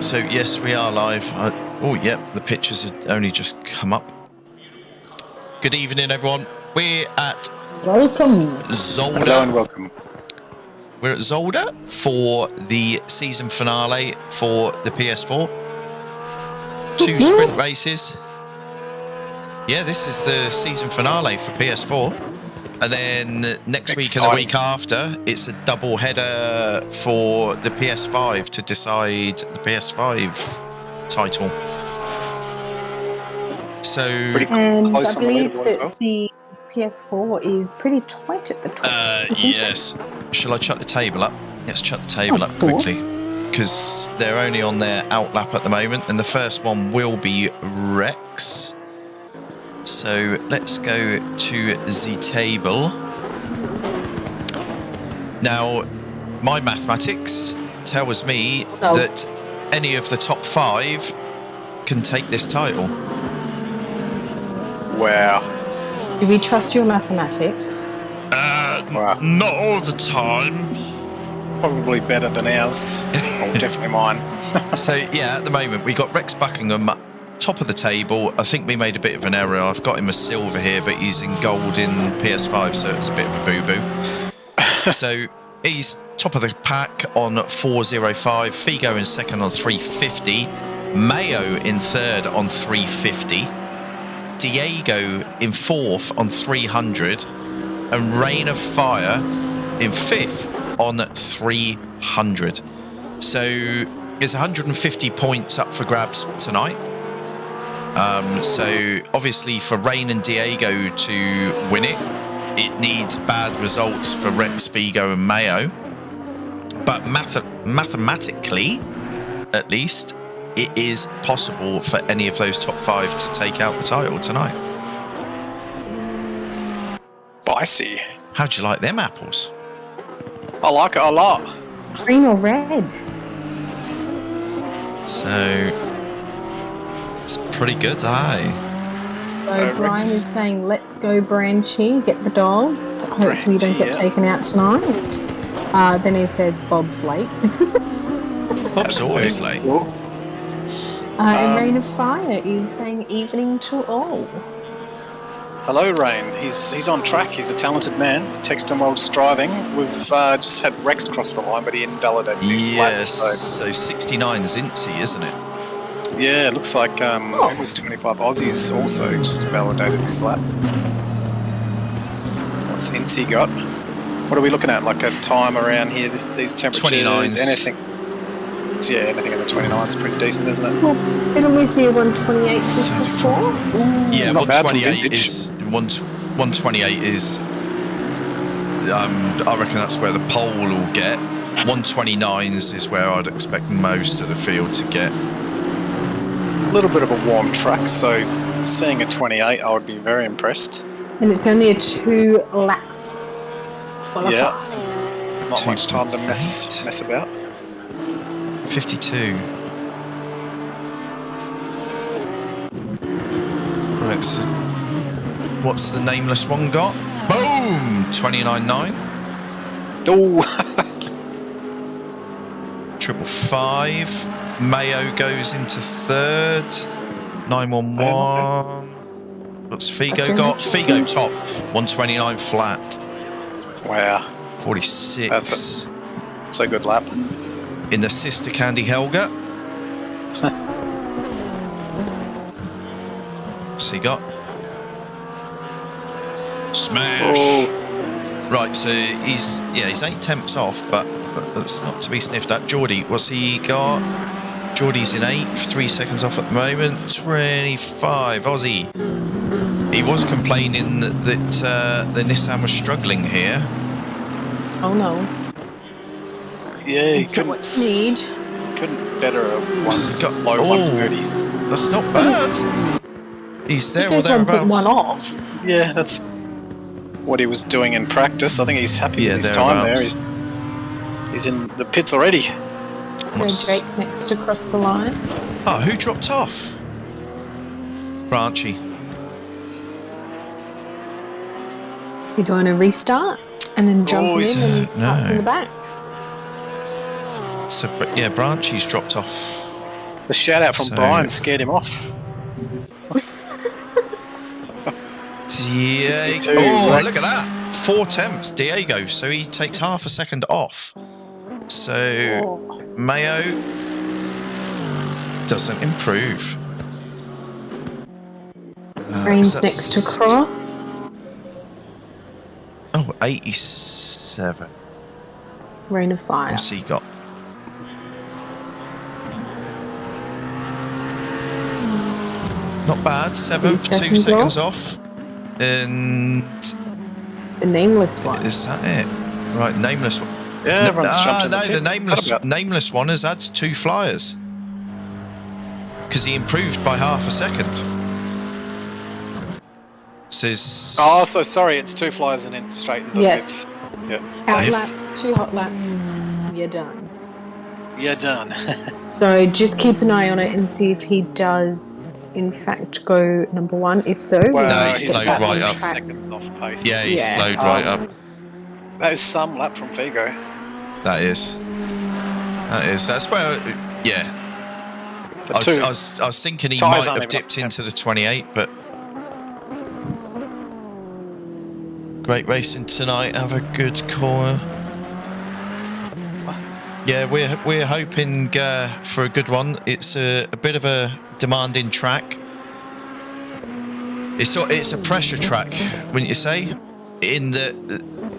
So yes, we are live. Oh, yep, the pictures had only just come up. Good evening, everyone. We're at Zolder. Hello and welcome. We're at Zolder for the season finale for the PS4. 2 sprint races. Yeah, this is the season finale for PS4. And then next week and the week after, it's a double header for the PS5 to decide the PS5 title. So, and I believe that the PS4 is pretty tight at the top. Yes. Shall I chuck the table up? Let's chuck the table up quickly. Because they're only on their outlap at the moment. And the first one will be Rex. So let's go to the table. Now, my mathematics tells me that any of the top 5 can take this title. Wow. Do we trust your mathematics? Wow. Not all the time. Probably better than ours. Oh, definitely mine. So, yeah, at the moment, we got Rex Buckingham top of the table. I think we made a bit of an error. I've got him a silver here, but he's in gold in PS5, so it's a bit of a boo-boo. So he's top of the pack on 405. Figo in second on 350. Mayo in third on 350. Diego in fourth on 300. And Rain of Fire in fifth on 300. So there's 150 points up for grabs tonight. So obviously for Rain and Diego to win it, it needs bad results for Rex, Figo and Mayo. But mathematically, at least, it is possible for any of those top 5 to take out the title tonight. Spicy. How'd you like them apples? I like it a lot. Green or red? So it's pretty good, aye. So Brian is saying, let's go Branchy, get the dogs. Hopefully you don't get taken out tonight. Then he says, Bob's late. Bob's always late. Cool. And Rain of Fire is saying, evening to all. Hello, Rain. He's on track. He's a talented man. Text him while driving. We've just had Rex cross the line, but he invalidated his lap. Yes, so 69 is Inti, isn't it? Yeah, it looks like it was 25 Aussies also just validated his lap. What's Incy got? What are we looking at? Like a time around here? These temperatures? 29s. Anything? Yeah, anything in the 29 is pretty decent, isn't it? Well, didn't we see 128 just before? Yeah, not bad for 128 is 128 is. I reckon that's where the pole will get. 129s is where I'd expect most of the field to get. A little bit of a warm track, so seeing a 28, I would be very impressed. And it's only a 2-lap. Yeah, not much time to mess about. 52. Right, so what's the nameless one got? Boom! 29.9. Oh! 555. Mayo goes into third. 911. What's Figo got? Figo top. 129 flat. Wow. 46. That's a good lap. In the sister Candy Helga. What's he got? Smash. Oh. Right, so he's 8 tenths off, but that's not to be sniffed at. Geordie, what's he got? Geordie's in 8th, 3 seconds off at the moment. 25 Aussie. He was complaining that the Nissan was struggling here. Oh no. Yeah, he So what you need? couldn't better a low 130. That's not bad. He's there or thereabouts. One off. Yeah, that's what he was doing in practice. I think he's happy with his time there. He's in the pits already. So Drake next across the line. Oh, who dropped off? Branchy. Is he doing a restart? And then jump in and start from the back? So, yeah, Branchy's dropped off The shout out from So- Brian scared him off. Diego. 52, Oh, Rex. look at that. 4 temps, Diego. So he takes half a second off. So Mayo doesn't improve. Rain's so next to that's- Cross. Oh, 87. Rain of Fire. What's he got? Not bad. 7th, 2 seconds seconds off. And The nameless one. is that it? Right, nameless one. Yeah, everyone's jumped in no, the the pit. nameless one has had 2 flyers. Because he improved by half a second. Says. Oh, so sorry, it's 2 flyers and then straight in the Yes. pits. Yeah. Out Nice. lap, 2 hot laps. You're done. You're done. So just keep an eye on it and see if he does, in fact, go number 1. If so, No, we'll he get slowed back right on up. 6 track. seconds off pace. Yeah, he Yeah. slowed right up. That is some lap from Figo. That is. That's where. Yeah. For I 2. was thinking he Tyres might aren't have even up dipped to into the 28, but. Great racing tonight. Have a good corner. Yeah, we're hoping for a good one. It's a bit of a demanding track. It's a pressure track, wouldn't you say? In that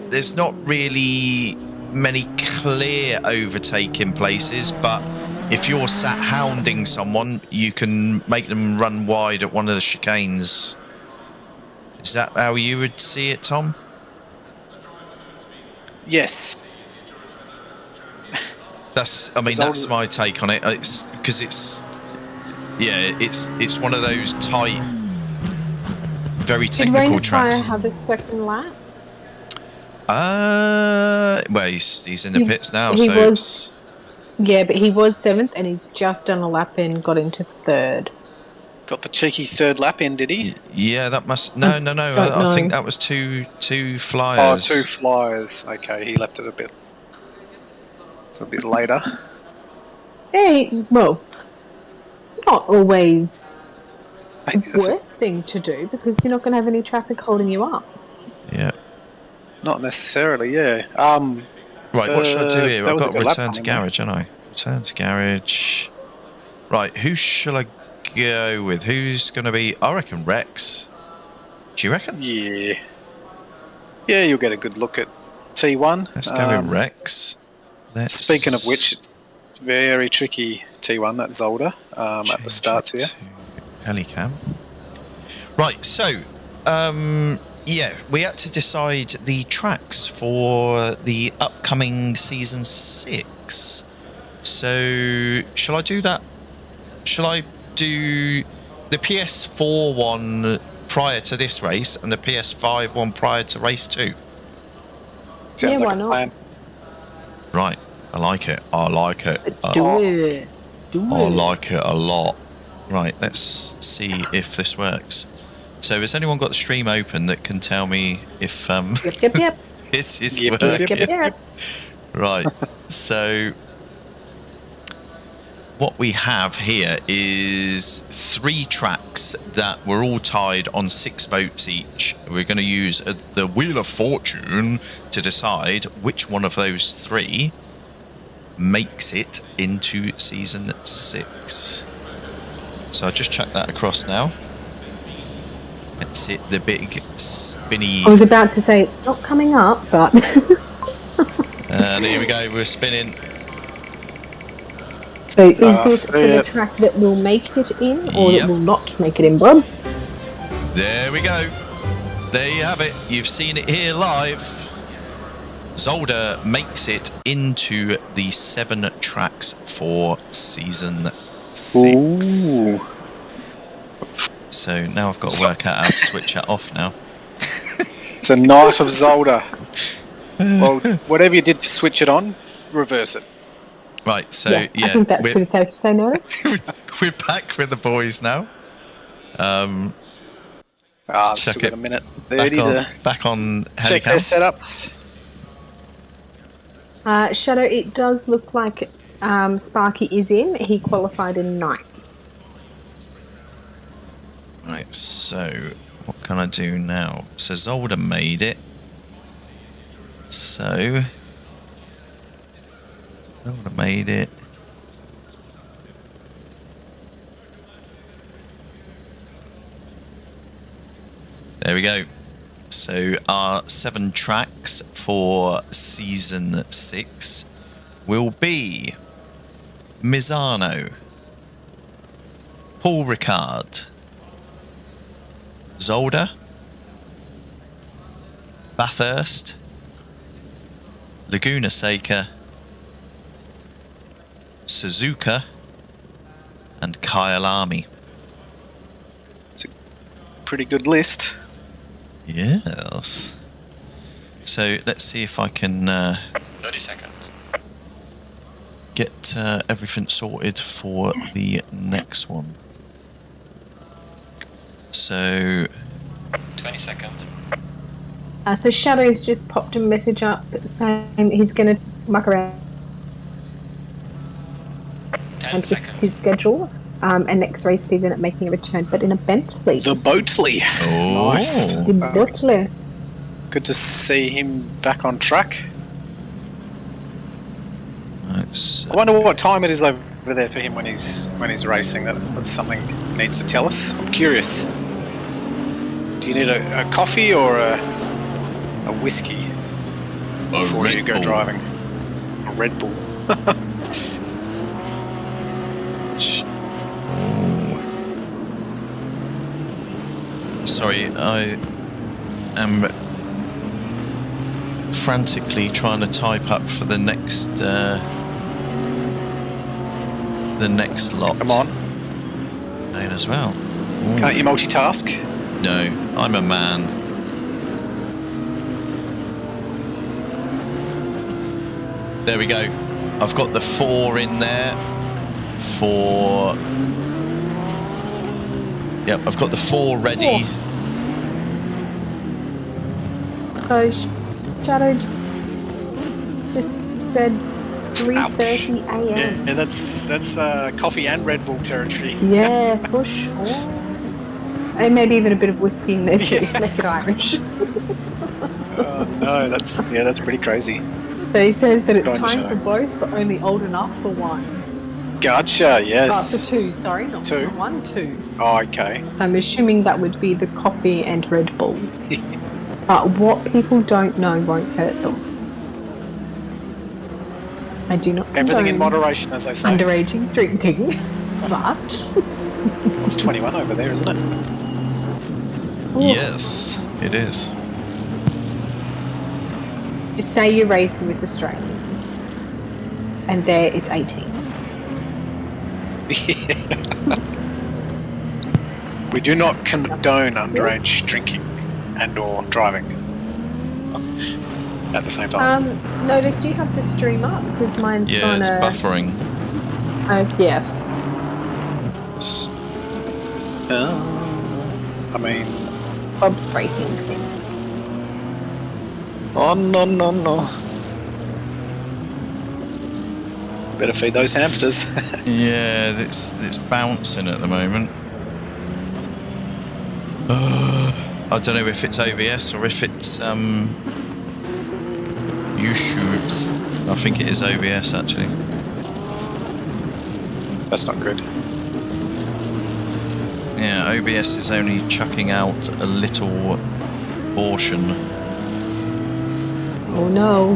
there's not really many clear overtaking places, but if you're sat hounding someone, you can make them run wide at one of the chicanes. Is that how you would see it, Tom? Yes. That's my take on it. It's because it's one of those tight, very Did Rain technical of Fire tracks. have a second lap? Well, he's in the pits now, he so was- Yeah, but he was 7th and he's just done a lap and got into 3rd. Got the cheeky 3rd lap in, did he? yeah, that must no. I think that was two Oh, flyers. 2 flyers. Okay, he left it a bit. It's a bit later. Hey, well, not always I the think that's worst thing to do because you're not going to have any traffic holding you up. Yeah. not necessarily, yeah. Right, what should I do here? that I've was got a to good lap return to time, wasn't garage, haven't I? Return to garage. Right, who shall I go with? Who's going to be? I reckon Rex. Do you reckon? Yeah. Yeah, you'll get a good look at T1. Let's go with Rex. Speaking of which, it's very tricky T1, that Zolder, at the starts here. Helicam. Right, so, yeah, we had to decide the tracks for the upcoming Season 6. So, shall I do that? Shall I do the PS4 one prior to this race and the PS5 one prior to race 2? Sounds Yeah, like why a not? plan. Right, I like it. Let's do it. I like it a lot. Right, let's see if this works. So, has anyone got the stream open that can tell me if Yep. this is Yep, working? Yep. Right, so what we have here is 3 tracks that were all tied on 6 votes each. We're going to use the Wheel of Fortune to decide which one of those 3 makes it into Season 6. So I'll just chuck that across now. Let's hit the big spinny... I was about to say it's not coming up, but And here we go, we're spinning. so is this see for the it. track that will make it in or Yep. that will not make it in, Bob? There we go. There you have it. You've seen it here live. Zolder makes it into the 7 tracks for Season 6. Ooh. So now I've got to work out how to switch that off now. It's a Knight of Zolder. Well, whatever you did to switch it on, reverse it. Right, so I yeah, think that's pretty safe to say, notice. we're back with the boys now. I've check still got it. a minute 30 to Back on check their Helicam. setups. Shadow, it does look like Sparky is in. He qualified in 9th. Right, so what can I do now? So Zolder made it. So Zolder made it. There we go. So our 7 tracks for season 6 will be Misano, Paul Ricard, Zolder, Bathurst, Laguna Seca, Suzuka, and Kyalami. It's a pretty good list. Yes. So let's see if I can 30 seconds. get everything sorted for the next one. So 20 seconds. So Shadow's just popped a message up saying he's going to muck around 10 with seconds. his schedule and next race season at making a return, but in a Bentley. The Boatley. Oh. Nice. It's in Bentley. Good to see him back on track. Let's, I wonder what time it is over there for him when he's racing. That's something he needs to tell us. I'm curious. Do you need a coffee or a whiskey before Red you go Bull. driving? A Red Bull. Oh. Sorry, I am frantically trying to type up for the next lot. Come on. Mine as well. Ooh. Can't you multitask? No, I'm a man. There we go. I've got the 4 in there for... Yep, I've got the 4 ready. So Shadow just said 3:30 a.m. Yeah, that's coffee and Red Bull territory. Yeah, for sure. And maybe even a bit of whiskey in there too, make it Irish. Oh, no, that's pretty crazy. So he says that it's Go on, time Shadow. for both, but only old enough for one. Gotcha. Oh, Yes. for 2, sorry, not 2. 1, 2. Oh, okay. So I'm assuming that would be the coffee and Red Bull. But what people don't know won't hurt them. I do not Everything in condone moderation, as they say. underage drinking, but It's 21 over there, isn't it? Yes, it is. just say you're racing with Australians, and there it's 18. We do not condone underage drinking and/or driving at the same time. Notice, do you have the stream up? Because mine's Yeah, gonna... it's buffering. Yes. It's- I mean, Bob's breaking things. oh no. Better feed those hamsters. Yeah, it's bouncing at the moment. I don't know if it's OBS or if it's YouTube. I think it is OBS actually. That's not good. Yeah, OBS is only chucking out a little portion. Oh no.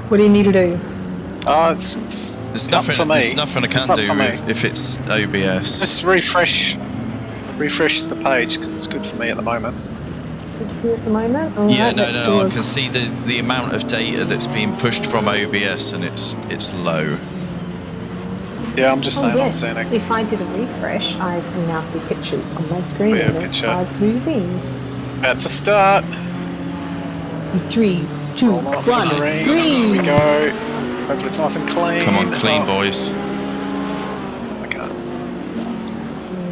What do you need to do? Oh, it's There's up nothing. for me. There's nothing I It's can up do for me. if it's OBS. Just refresh the page because it's good for me at the moment. Good for you at the moment? All Yeah, right, no. let's I do can see the amount of data that's being pushed from OBS, and it's low. Yeah, I'm just saying. yes. I'm saying it. If I did a refresh, I can now see pictures on my screen Yeah, and there's picture. cars moving. About to start. 3, 2, Roll off 1, the green. green! Here we go. Hopefully it's nice and clean. Come on, clean Oh, boys. I can't.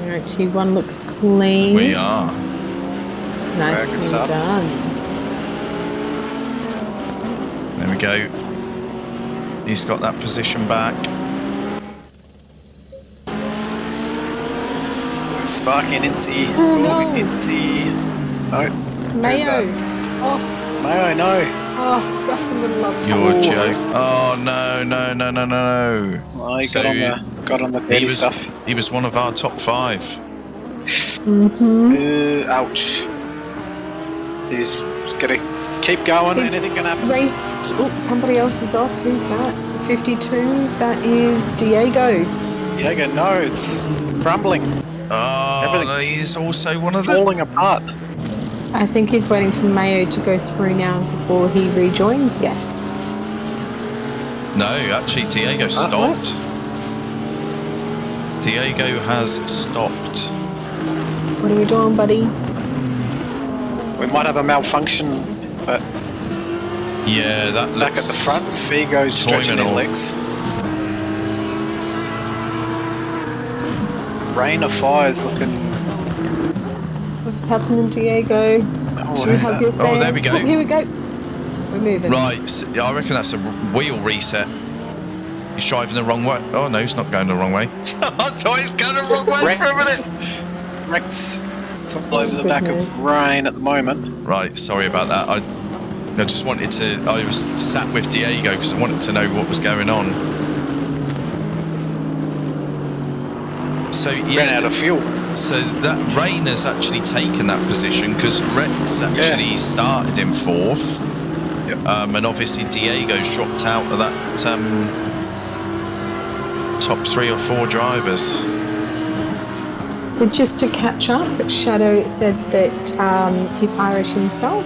Alright, T1 looks clean. We are. Nicely good stuff. done. There we go. he's got that position back. Sparky and Incy. Oh, no. Incy. No. Mayo. Off. Mayo, no. Oh, Russell would love to. You're a joke. Oh, no. Oh, he So, got on the dirty stuff. He was one of our top 5. Mm-hmm. Ouch. He's going to keep going. Anything can happen. Race. Oh, somebody else is off. Who's that? 52. That is Diego. Diego, no, it's crumbling. Oh, Everything's he's also one of them. falling apart. I think he's waiting for Mayo to go through now before he rejoins. Yes. No, actually, Diego stopped. Diego has stopped. What are we doing, buddy? We might have a malfunction, but Yeah, that looks... back at the front, Figo's stretching his legs. Rain of Fire is looking... What's happening, Diego? Oh, who's that? Oh, there we go. Oh, here we go. We're moving. Right, so I reckon that's a wheel reset. He's driving the wrong way. Oh, no, he's not going the wrong way. I thought he's going the wrong way for a minute. Rex, it's all over the back of Rain at the moment. Right, sorry about that. I just wanted to... I was sat with Diego because I wanted to know what was going on. So, yeah... Ran out of fuel. So that Rain has actually taken that position because Rex actually started in 4th. Yep. And obviously Diego's dropped out of that top 3 or 4 drivers. So just to catch up, Shadow said that he's Irish himself,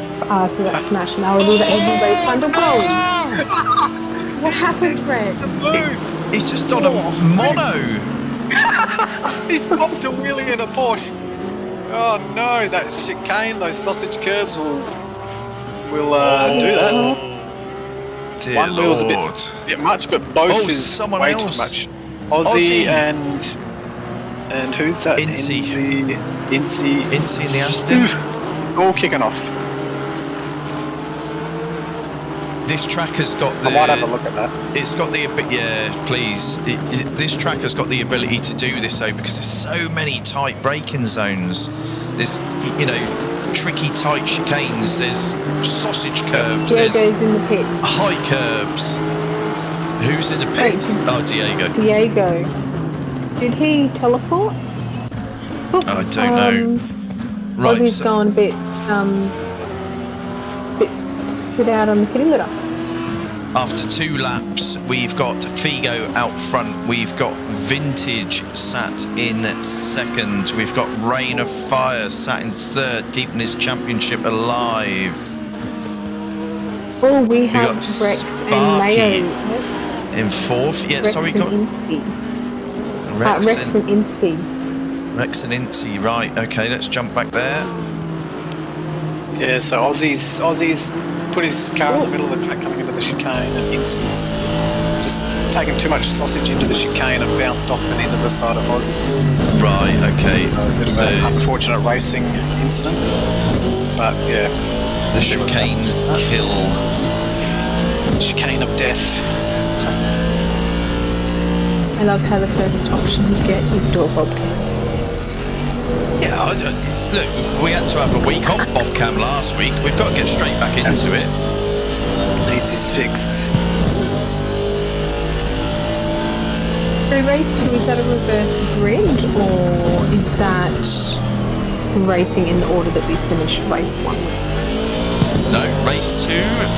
so that's nationality that everybody's under gold. What happened, Fred? He's just on a mono. He's popped a wheelie in a Porsche. Oh no, that chicane, those sausage curbs will do that. Dear One wheel's a Lord. bit much, but both is someone way else. too much. Aussie and who's that? Incy. Incy Incy in the Aston. It's all kicking off. This track has got the... I might have a look at that. It's got the... Yeah, please. This track has got the ability to do this, though, because there's so many tight braking zones. There's, tricky tight chicanes. There's sausage curbs. Diego's in the pit. High curbs. Who's in the pit? Oh, Diego. Diego. Did he teleport? I don't know. Right, Aussie's going a bit out on the kitty litter. After 2 laps, we've got Figo out front. We've got Vintage sat in 2nd. We've got Rain of Fire sat in 3rd, keeping his championship alive. Oh, we have got Rex and Mayo. In 4th. Yeah, Rex sorry, and Incy. Rex and Incy. Rex and Incy, right. Okay, let's jump back there. Yeah, so Aussie's put his car in the middle of the track coming into the chicane, and Incy's just taken too much sausage into the chicane and bounced off and into the side of Aussie. Right, okay. A bit of an unfortunate racing incident, but yeah. The chicanes kill. Chicane of death. I love how the first option you get is door bobcat. Yeah, look, we had to have a week off Bobcam last week. We've got to get straight back into it. Needs is fixed. So race 2, is that a reverse grid, or is that racing in the order that we finished race 1 with? No, race 2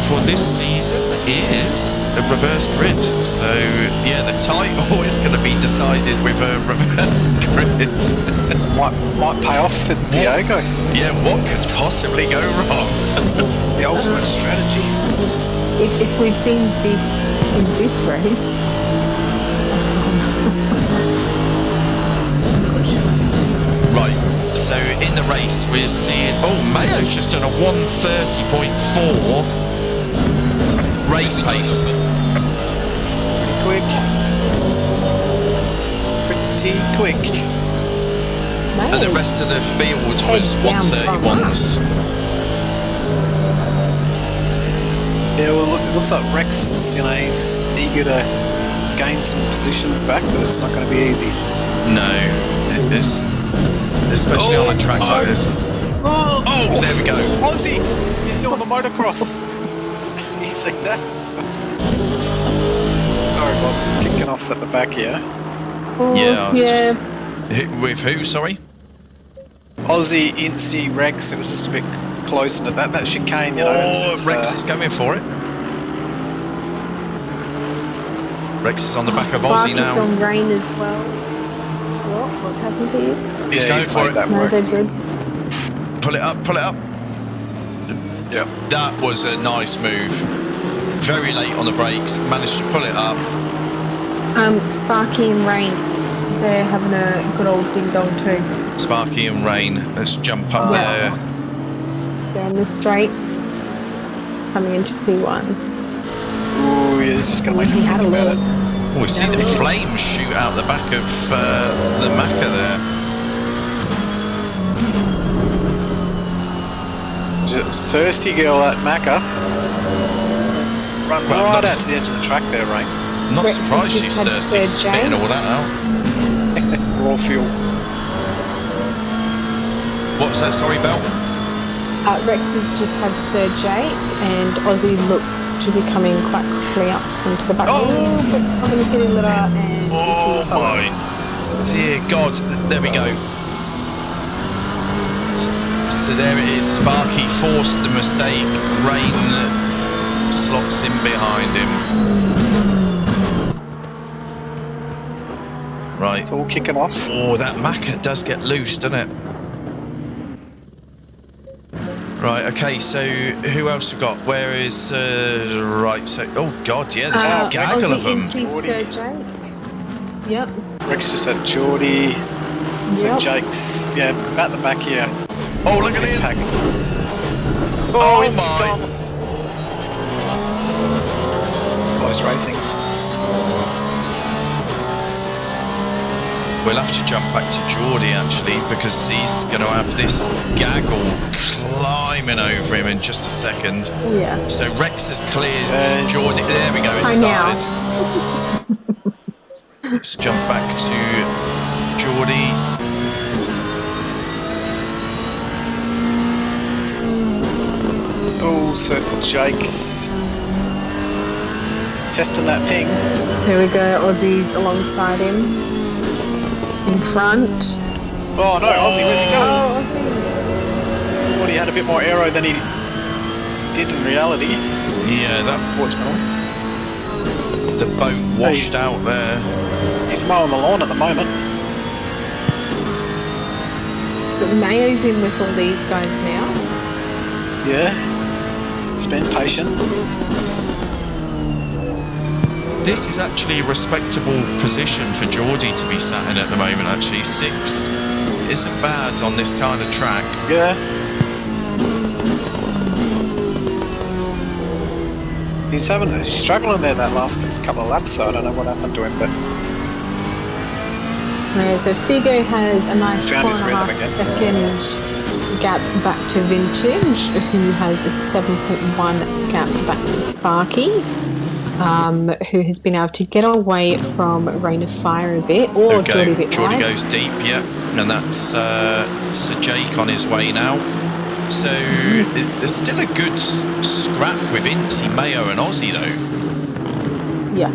for this season is a reverse grid. So, yeah, the title is going to be decided with a reverse grid. might pay off for Diego. Yeah, what could possibly go wrong? The ultimate strategy. If we've seen this in this race... Right, so in the race we're seeing... Oh, Mayo's just done a 1:30.4 race pace. Pretty quick. And the rest of the field was 1:31s. Yeah, well, it looks like Rex is, he's eager to gain some positions back, but it's not going to be easy. No, it is, especially on a track like this. Oh, There we go. Aussie! He's doing the motocross. You see that? Sorry, Bob, it's kicking off at the back here. Yeah, I was just... With who, sorry? Aussie, Incy, Rex, it was just a bit close to that chicane, you know. Rex is going for it. Rex is on the back of Aussie now. Sparky's on rain as well. What's happened to you? He's going for it. No, they're good. Pull it up, pull it up. Yep. That was a nice move. Very late on the brakes, managed to pull it up. Sparky and Rain, they're having a good old ding dong too. Sparky and Rain, let's jump up there. They're on the straight, coming into P1. Ooh, yeah, it's just going to make He me had think a about little. it. Oh, we see the flames shoot out the back of the Macca there. Just thirsty girl, that Macca. Run right out to the edge of the track there, Rain. Not Rex surprised has she's just had thirsty, Sir Jay. spitting all that out. Raw fuel. What was that, sorry, Belle? Rex has just had Sir Jay, and Aussie looks to be coming quite quickly up into the back. Oh, but I'm going to get a litter and... Oh my dear God, there we go. So there it is, Sparky forced the mistake, Rain slots in behind him. Right. It's all kicking off. Oh, that Macca does get loose, doesn't it? Right, okay, so who else we got? Where is... right, so... Oh, God, yeah, there's a gaggle of them. Sir Jake. Yep. Rex just had Geordie. So Yep. Jake's, at the back here. Oh, look at this! Pack. Oh, it's my... Close racing. We'll have to jump back to Geordie, actually, because he's going to have this gaggle climbing over him in just a second. Yeah. So Rex has cleared Geordie. There we go, it started. Let's jump back to Geordie. Oh, so Jake's testing that ping. There we go, Aussie's alongside him. In front. Oh no, Aussie, where's he going? Oh, Aussie. Thought he had a bit more aero than he did in reality. Yeah, that Unfortunately. the boat washed out there. He's mowing the lawn at the moment. But Mayo's in with all these guys now. Yeah. He's been patient. This is actually a respectable position for Geordie to be sat in at the moment, actually. 6 isn't bad on this kind of track. Yeah. He's struggling there that last couple of laps though. I don't know what happened to him, but... Yeah, so Figo has a nice Found his 4.5 rhythm second gap back to Vintage, who has a 7.1 gap back to Sparky. Who has been able to get away from Rain of Fire a bit, or Geordie a bit Geordie wide. goes deep, yeah, and that's Sir Jake on his way now. So there's still a good scrap with Incy, Mayo and Aussie though. Yeah.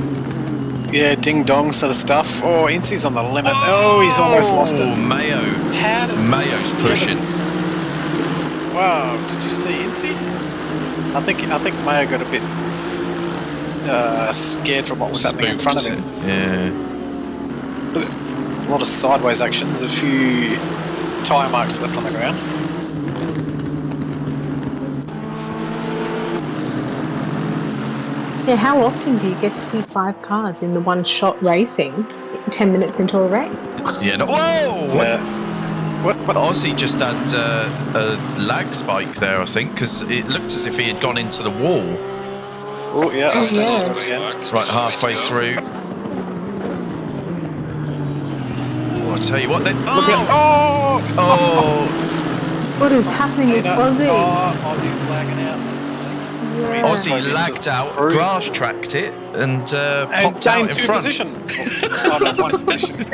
Yeah, ding-dong sort of stuff. Oh, Incy's on the limit. Oh, he's almost lost it. Oh, Mayo. Mayo's pushing. Wow, did you see Incy? I think Mayo got a bit scared from what was happening in front of him. Yeah. But a lot of sideways actions, a few tyre marks left on the ground. Yeah, how often do you get to see 5 cars in the one-shot racing 10 minutes into a race? Yeah, no, whoa! Yeah. What Aussie just had a lag spike there, I think, because it looked as if he had gone into the wall. Oh, yeah, I'll see yeah. it again. Right, halfway through. Oh, I tell you what, then. Oh! What is happening with Aussie? Oh, Aussie's lagging out. Yeah. Aussie lagged out, grass tracked it, and popped out in two front. positions. Oh, no, one position.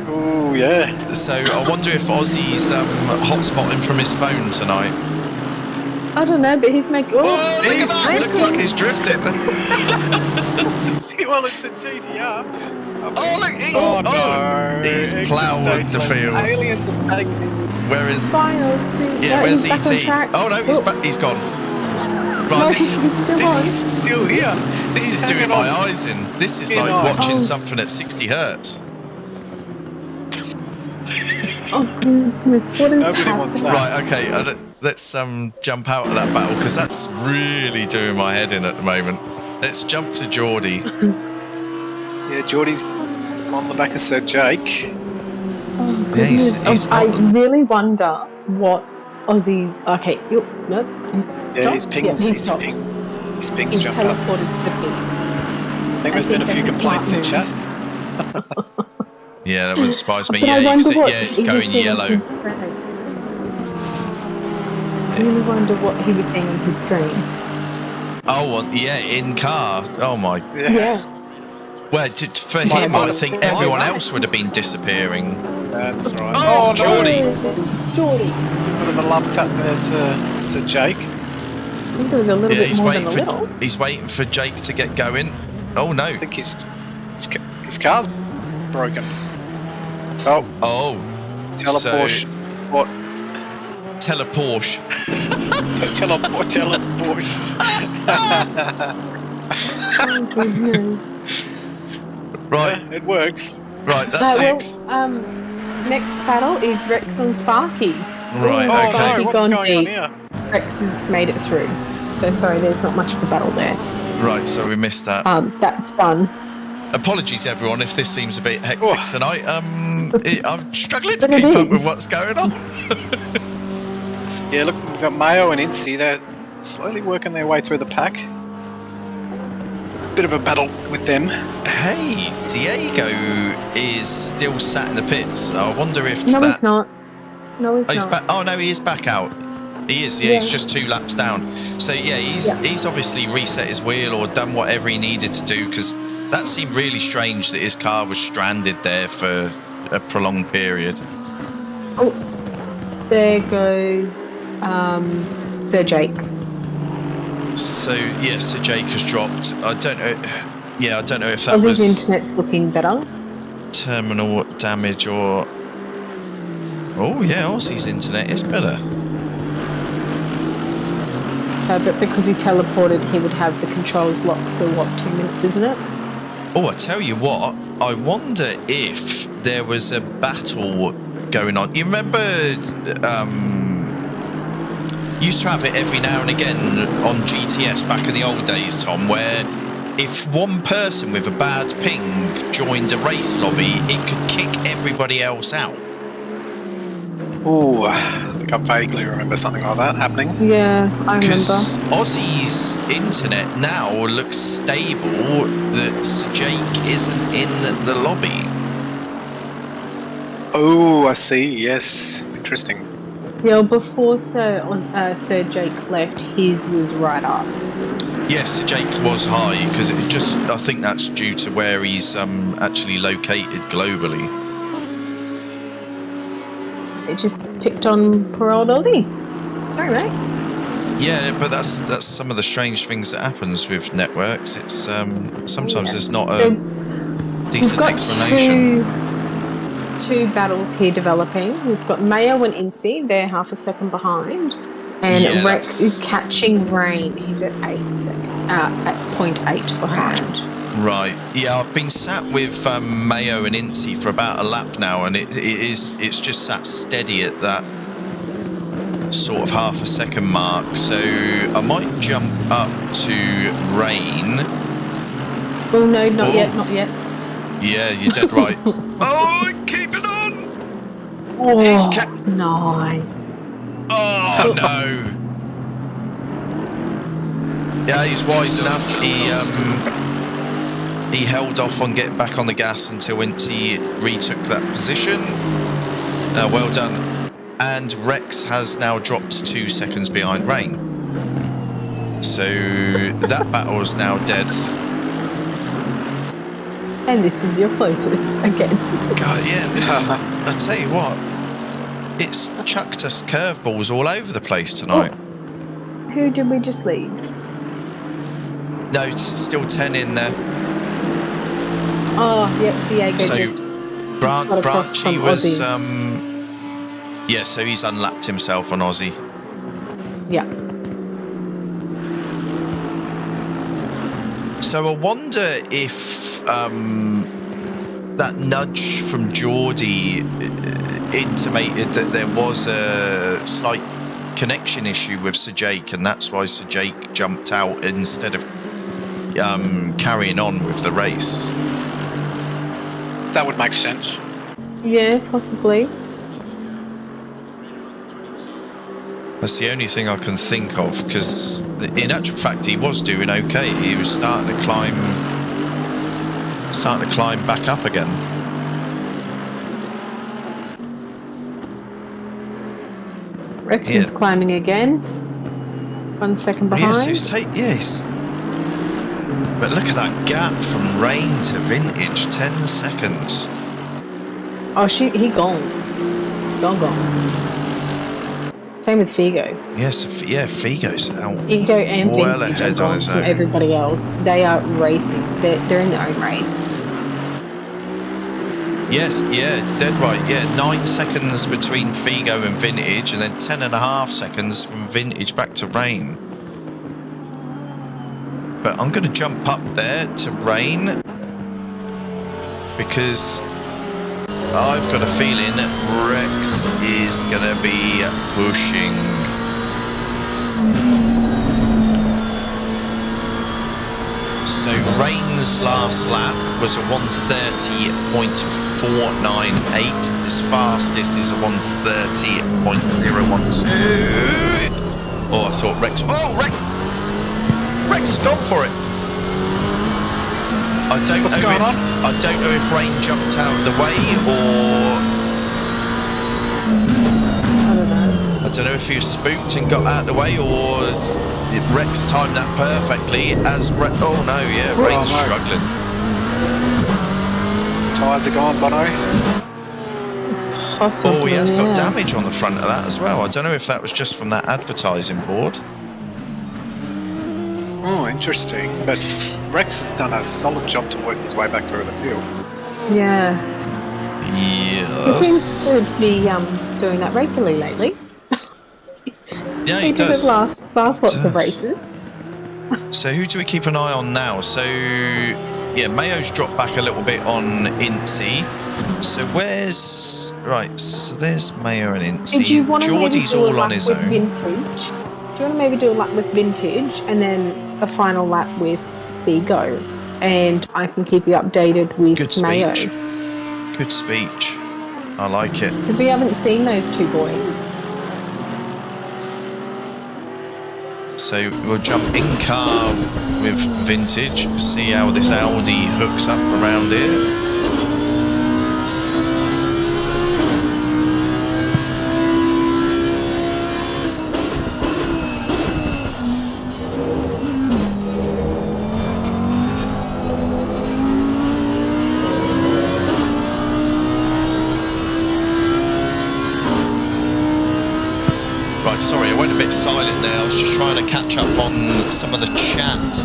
Oh, yeah. So I wonder if Aussie's hotspotting from his phone tonight. I don't know, but he's making. Oh, look at that! drifting. Looks like he's drifting. Well, it's a GTR. Oh, look, he's ploughed the field. Aliens are taking him. Where is? Finals. Yeah, where's he's back on ET? track. Oh no, he's gone. No, Right, he's still on. He's still here. this is doing my eyes in. This is like eyes. watching Oh. something at 60 hertz. Oh goodness, what is Nobody wants happening? that. Right, okay, let's jump out of that battle because that's really doing my head in at the moment. Let's jump to Geordie. Yeah, Geordie's on the back of Sir Jake. Oh, Yeah, he's goodness. I not- really wonder what Aussie's. Okay, no, he's Yeah, stopped. his pings, Yeah, he's his stopped. pings He's jumped up. teleported to the pings. I think there's been a few that's complaints in smart chat. move. Yeah, that would surprise me. But Yeah, I you wonder see, what yeah, it's he was going seeing on yellow. his screen. I really wonder what he was seeing on his screen. Oh, well, yeah, in car. Oh my. Yeah. Well, for him, I think everyone else would have been disappearing. That's right. Oh, Geordie. Geordie. Bit of a love tap there to Sir Jake. I think it was a little Yeah, bit more than a little. he's waiting for Jake to get going. Oh no. I think his car's broken. Oh, Oh. teleportation. What? Teleporsche. Teleportation. Oh, goodness. Right, It works. right, that's Well, it. next battle is Rex on Sparky. Right, Oh, okay. Oh Sparky no, what's gone going on deep. here? Rex has made it through. So sorry, there's not much of a battle there. Right, so we missed that. That's done. Apologies, everyone, if this seems a bit hectic Oh. tonight. I'm struggling to But it keep up with is. what's going on. Yeah, look, we've got Mayo and Incy. They're slowly working their way through the pack. A bit of a battle with them. Hey, Diego is still sat in the pits. I wonder if No, that... he's not. No, he's Oh, he's not. back. Oh no, he is back out. He is. Yeah, Yeah. he's just 2 laps down. So yeah, he's obviously reset his wheel or done whatever he needed to do because that seemed really strange that his car was stranded there for a prolonged period. Oh, there goes Sir Jake. So yeah, so Jake has dropped. I don't know. Yeah, I don't know if that Oh, his was internet's looking better. terminal damage or. Oh yeah, Aussie's internet is better. So, but because he teleported, he would have the controls locked for what, 2 minutes, isn't it? Oh, I tell you what, I wonder if there was a battle going on. You remember, used to have it every now and again on GTS back in the old days, Tom, where if one person with a bad ping joined a race lobby, it could kick everybody else out. Ooh, I think I vaguely remember something like that happening. Yeah, I remember. Because Aussie's internet now looks stable, that Jake isn't in the lobby. Oh, I see. Yes, interesting. Yeah, well, before Sir Jake left, his was right up. Yes, Jake was high because it just. I think that's due to where he's actually located globally. It just picked on poor old Aussie. Sorry, mate. Yeah, but that's some of the strange things that happens with networks. It's sometimes there's not a We've decent got explanation. two battles here developing. We've got Mayo and Incy. They're half a second behind. And Yeah, Rex that's- is catching Rain. He's at 0.8 behind. Right. Yeah, I've been sat with Mayo and Incy for about a lap now, and it's just sat steady at that sort of half a second mark. So I might jump up to Rain. Oh no, not Oh. yet, not yet. Yeah, you're dead right. Oh, keep it on! Oh, He's nice. Oh no! Yeah, he's wise enough. He held off on getting back on the gas until Incy retook that position. Well done. And Rex has now dropped 2 seconds behind Rain. So that battle is now dead. And this is your closest again. God, yeah, this. I tell you what, it's chucked us curveballs all over the place tonight. Who did we just leave? No, it's still 10 in there. Oh, yep, Diego So just got across Branchy from was, Aussie. yeah, so he's unlapped himself on Aussie. Yeah. So I wonder if that nudge from Geordie intimated that there was a slight connection issue with Sir Jake, and that's why Sir Jake jumped out instead of carrying on with the race. That would make sense. Yeah, possibly. That's the only thing I can think of, because in actual fact he was doing okay. He was starting to climb back up again. Rexon's climbing again. 1 second behind. Yes. But look at that gap from Rain to Vintage, 10 seconds. Oh, he gone. Gone. Same with Figo. Yes, yeah, Figo's out. Figo and well Vintage are ahead on gone his from own. everybody else. They are racing. They're in their own race. Yes, yeah, dead right. Yeah, 9 seconds between Figo and Vintage, and then 10.5 seconds from Vintage back to Rain. But I'm going to jump up there to Rain because I've got a feeling Rex is going to be pushing. So Rain's last lap was a 1:30.498. His fastest is a 1:30.012. Oh, I thought Rex. Oh, Rex has gone for it. I don't know if Rain jumped out of the way or I don't know if he was spooked and got out of the way, or Rex timed that perfectly as oh no, yeah, Rain's struggling. Tyres are gone, Bono. Possibly, Oh, he has yeah. got damage on the front of that as well. I don't know if that was just from that advertising board. Oh, interesting. But Rex has done a solid job to work his way back through the field. Yeah. He seems Yes. to be doing that regularly lately. Yeah, He he did does. it last lots of Does. races. So who do we keep an eye on now? So yeah, Mayo's dropped back a little bit on Incy. So where's so there's Mayo and Incy. And do you want to maybe Geordie's do a all lap on his with own. Vintage? Do you want to maybe do a lap with Vintage and then a final lap with Figo? And I can keep you updated with Good Mayo. speech. Good speech. I like it. Because we haven't seen those two boys. So we'll jump in car with Vintage, see how this Audi hooks up around here. Right, sorry, I went a bit silent there. I was just trying to catch up on some of the chat.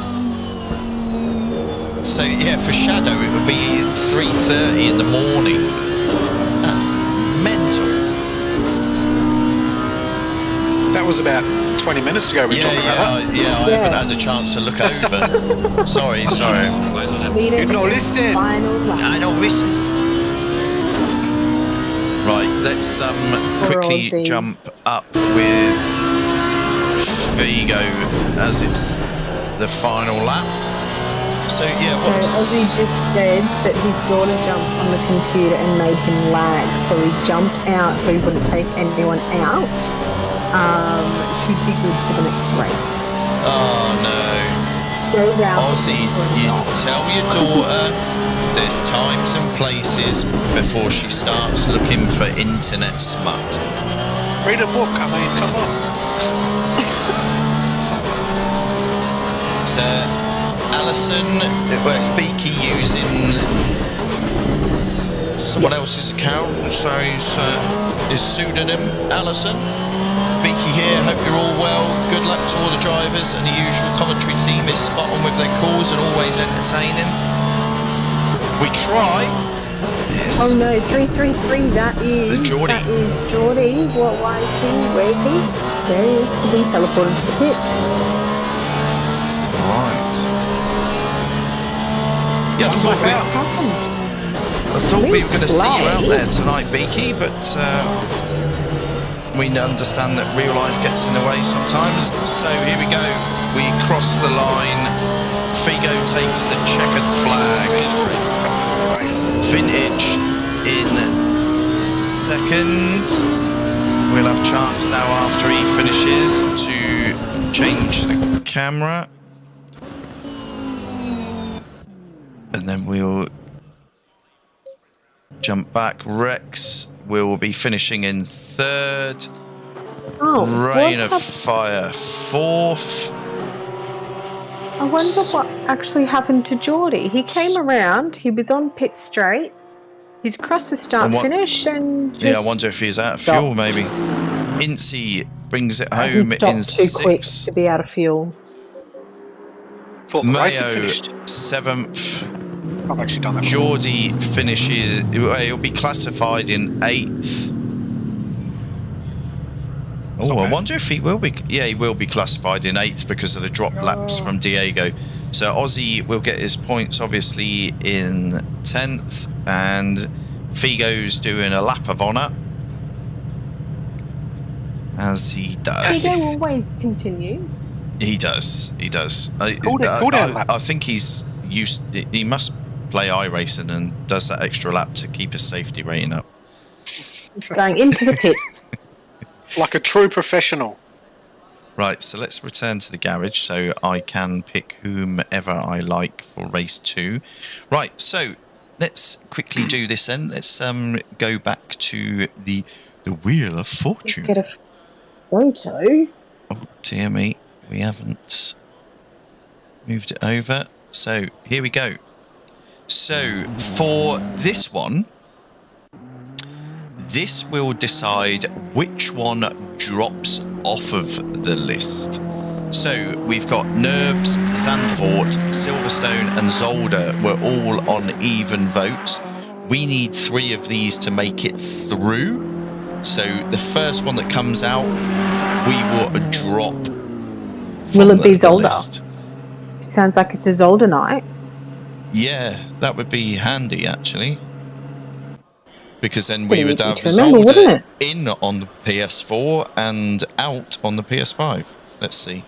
So yeah, for Shadow it would be 3:30 in the morning. That's mental. That was about 20 minutes ago we were talking about that. I haven't had a chance to look over. sorry. Final lap. Leader You know, and listen. Final lap. I don't listen. Right, let's quickly Aussie. jump up with Figo as it's the final lap. So yeah, So Ozzy just said that his daughter jumped on the computer and made him lag. So he jumped out so he wouldn't take anyone out. Should be good for the next race. Oh no. Go round. Ozzy, you tell your daughter there's times and places before she starts looking for internet smut. Read a book, I mean, come on. Alison. It's Beaky using someone else's account, so his pseudonym Alison. Beaky here, hope you're all well. Good luck to all the drivers, and the usual commentary team is spot on with their calls and always entertaining. We try. Yes. Oh no, 333, that is Geordie. Why is he? Where is he? There he is. He teleported to the pit. Right. Yeah, I thought we were going to see you out there tonight, Beaky, but we understand that real life gets in the way sometimes. So here we go. We cross the line. Figo takes the checkered flag. Vintage in second. We'll have chance now after he finishes to change the camera. And then we'll jump back. Rex will be finishing in third. Rain of Fire fourth. I wonder what actually happened to Geordie. He came around, he was on pit straight, he's crossed the start-finish and just... Yeah, I wonder if he's out of fuel, maybe. Incy brings it home in sixth. Too quick to be out of fuel. Mayo, seventh. I've actually done that. Geordie finishes... He'll be classified in eighth. Oh, I wonder if he will be... Yeah, he will be classified in 8th because of the drop laps from Diego. So Aussie will get his points, obviously, in 10th. And Figo's doing a lap of honour. As he does. Figo always continues. He does. He does. I think he's used... He must play iRacing and does that extra lap to keep his safety rating up. He's going into the pits. Like a true professional. Right, so let's return to the garage so I can pick whomever I like for race 2. Right, so let's quickly do this then. Let's go back to the Wheel of Fortune. Get a photo. Oh, dear me. We haven't moved it over. So here we go. So for this one, this will decide which one drops off of the list. So we've got Nerbs, Zandvoort, Silverstone and Zolder were all on even votes. We need 3 of these to make it through. So the first one that comes out, we will drop. Will it be Zolder? Sounds like it's a Zolder night. Yeah, that would be handy actually. Because then we would have Zolder in on the PS4 and out on the PS5. Let's see.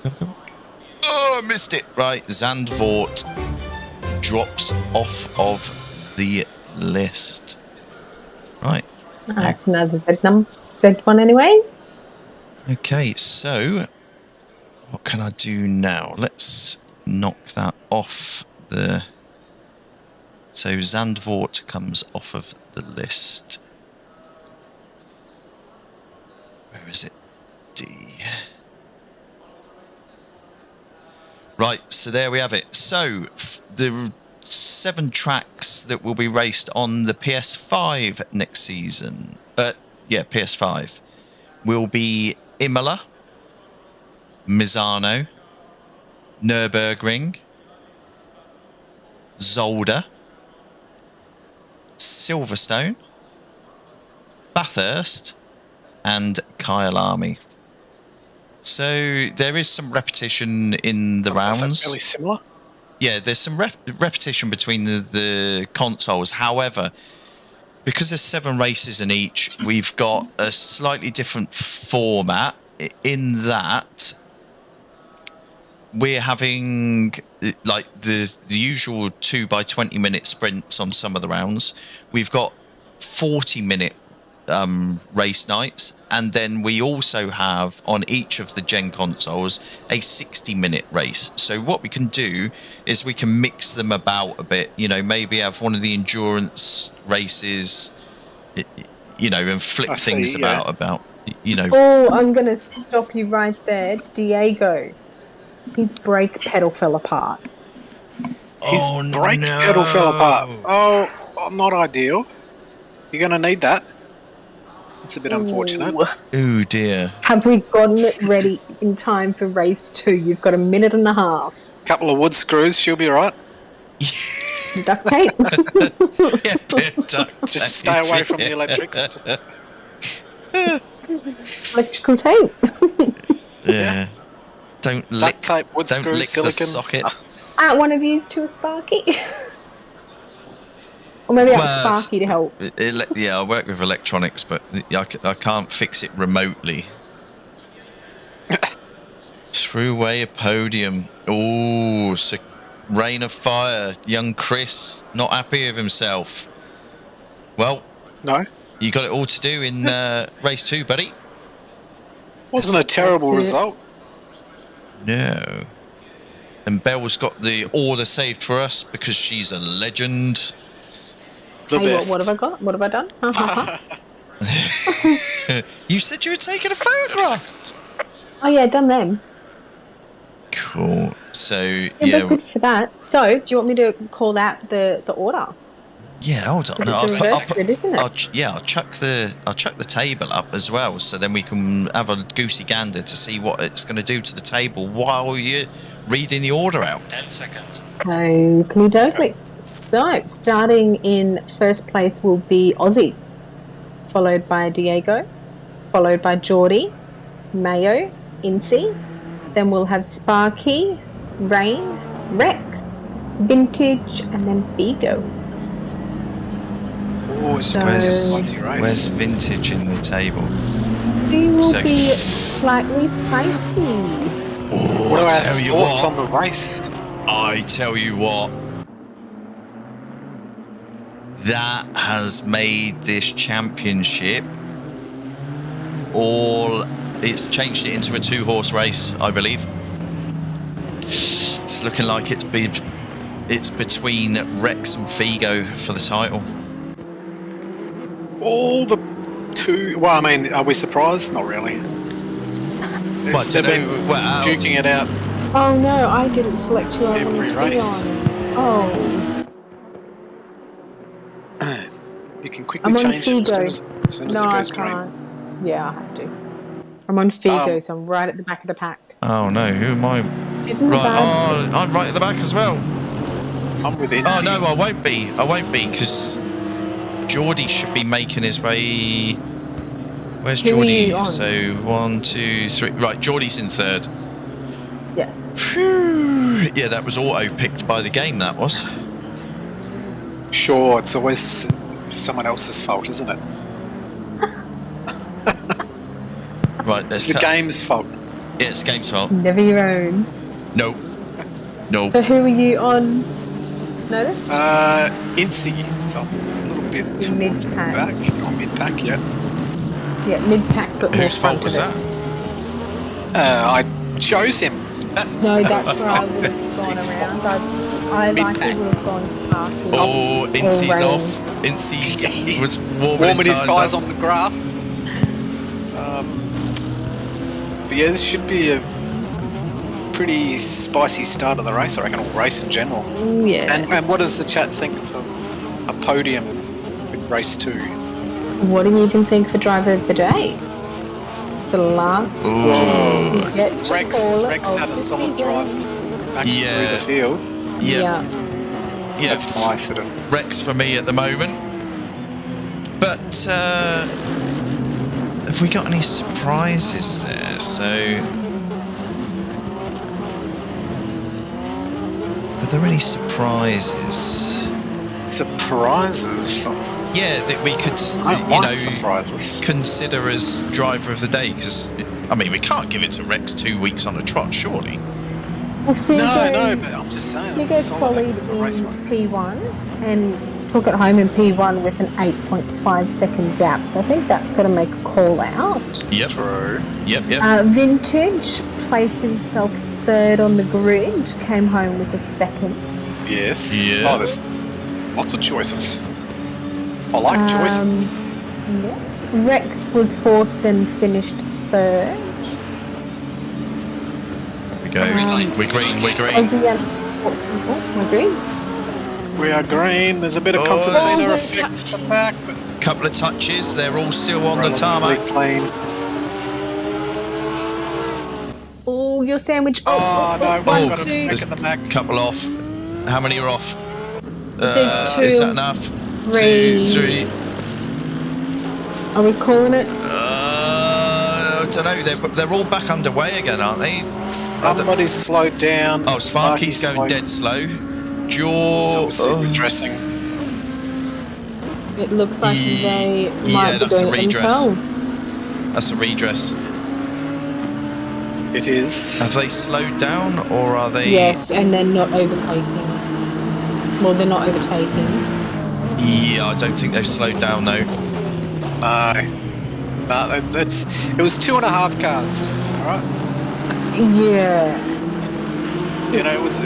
Come. Oh, I missed it. Right, Zandvoort drops off of the list. Right. Oh, that's another Z1 anyway. Okay, so what can I do now? Let's knock that off the... So Zandvoort comes off of the list. Where is it? D. Right, so there we have it. So the 7 tracks that will be raced on the PS5 next season. PS5 will be Imola, Misano, Nürburgring, Zolder, Silverstone, Bathurst, and Kyalami. So there is some repetition in the rounds. Really similar. Yeah, there's some repetition between the consoles. However, because there's 7 races in each, we've got a slightly different format in that we're having like the usual 2 by 20 minute sprints on some of the rounds. We've got 40-minute race nights, and then we also have on each of the gen consoles a 60-minute race. So what we can do is we can mix them about a bit, you know, maybe have one of the endurance races, and flick I see, things yeah. about. Oh, I'm going to stop you right there. Diego, his brake pedal fell apart. His brake pedal fell apart. Oh, not ideal. You're going to need that. It's a bit unfortunate. Oh dear. Have we gotten it ready in time for race 2? You've got a minute and a half. Couple of wood screws, she'll be right. Duct tape. Yeah, bit of duct Just tape. stay away from the electrics. Electrical tape. Yeah. Don't Duct lick. tape, wood Don't screws, lick silicon. the socket. One of yous to a Sparky. Or maybe ask Sparky to help. Yeah, I work with electronics, but I can't fix it remotely. Threw away a podium. Oh, so rain of fire. Young Chris, not happy with himself. Well, No, you got it all to do in race 2, buddy. wasn't a terrible That's it. result. No. And Belle's got the order saved for us because she's a legend. The Hey, best. what have I got? What have I done? You said you were taking a photograph. Oh yeah, done them. Cool. So Yeah, yeah, we're good for that. So, do you want me to call out the order? yeah. Hold on. Because it's a reverse grid, isn't it? I'll chuck the table up as well, so then we can have a goosey gander to see what it's going to do to the table while you're reading the order out. 10 seconds. Oakley Doglets. So, starting in first place will be Aussie, followed by Diego, followed by Geordie, Mayo, Incy. Then we'll have Sparky, Rain, Rex, Vintage, and then Figo. Oh, it's So- Where's Vintage in the table? He will So- be slightly spicy. Oh, What are I our tell you thoughts what. on the race? I tell you what. That has made this championship it's changed it into a 2-horse race, I believe. It's looking like it's between Rex and Figo for the title. All the two. Well, I mean, are we surprised? Not really. Well, They've been duking it out. Oh no, I didn't select who I Every wanted to be race. on. Oh, You can quickly I'm on change it Figo. as soon as No, it I goes green. can't. Yeah, I have to. I'm on Figo, so I'm right at the back of the pack. Oh no, who am I? Isn't the Right, bad? oh, I'm right at the back as well. I'm with Incy. Oh no, I won't be because Geordie should be making his way. Where's Who are Geordie? you on? So 1, 2, 3. Right, Geordie's in third. Yes. Phew. Yeah, that was auto picked by the game. That was. Sure, it's always someone else's fault, isn't it? Right, let's. It's the game's fault. Yeah, it's game's fault. Never your own. No. No. So who are you on? Notice? Incy, so a little bit towards mid-pack. back. Or mid-pack, yeah. Yeah, mid-pack, but more Whose fault front was of that? it. I chose him. No, that's where I would have gone around. I likely would have gone Sparky. Oh, Incy's Rain. off. Incy was Warming his tyres up. on the grass. But yeah, this should be a pretty spicy start of the race, I reckon, or race in general. Ooh, yeah. And what does the chat think for a podium with race 2? What do you even think for driver of the day? The last chance you get to Rex call it had a of solid the drive season. back Yeah. through the field. Yeah. Yeah. That's my sort of. Rex for me at the moment. But have we got any surprises there? So are there any surprises? Surprises? Yeah, that we could, I like surprises. consider as driver of the day. Because I mean, we can't give it to Rex 2 weeks on a trot, surely. Well, Figo, No, but I'm just saying. Figo qualied in P1 and took it home in P1 with an 8.5 second gap. So I think that's got to make a call out. Yep. True. Yep. Vintage placed himself third on the grid, came home with a second. Yes. Yeah. Oh, there's lots of choices. I like choices. Yes. Rex was 4th and finished 3rd. We go. We're green. We're green. Aussie and 4th. Oh, we're green. We are green. There's a bit of Oh, concertina it's- effect at the back. But Couple of touches. They're all still on the tarmac. relatively clean. Oh, your sandwich. Oh, no, we've one, got a two, back at the back. Couple off. How many are off? There's 2. Is that enough? 3. 2, 3. Are we calling it? I don't know. They're all back underway again, aren't they? Somebody's slowed down. Oh, Sparky's going dead slow. He's obviously redressing. It looks like they yeah, might be that's a doing it redress. themselves. That's a redress. It is. Have they slowed down, or are they? Yes, and they're not overtaking. Well, they're not overtaking. Yeah, I don't think they've slowed down though. No. No, it was 2.5 cars. Alright? Yeah. You know, it was.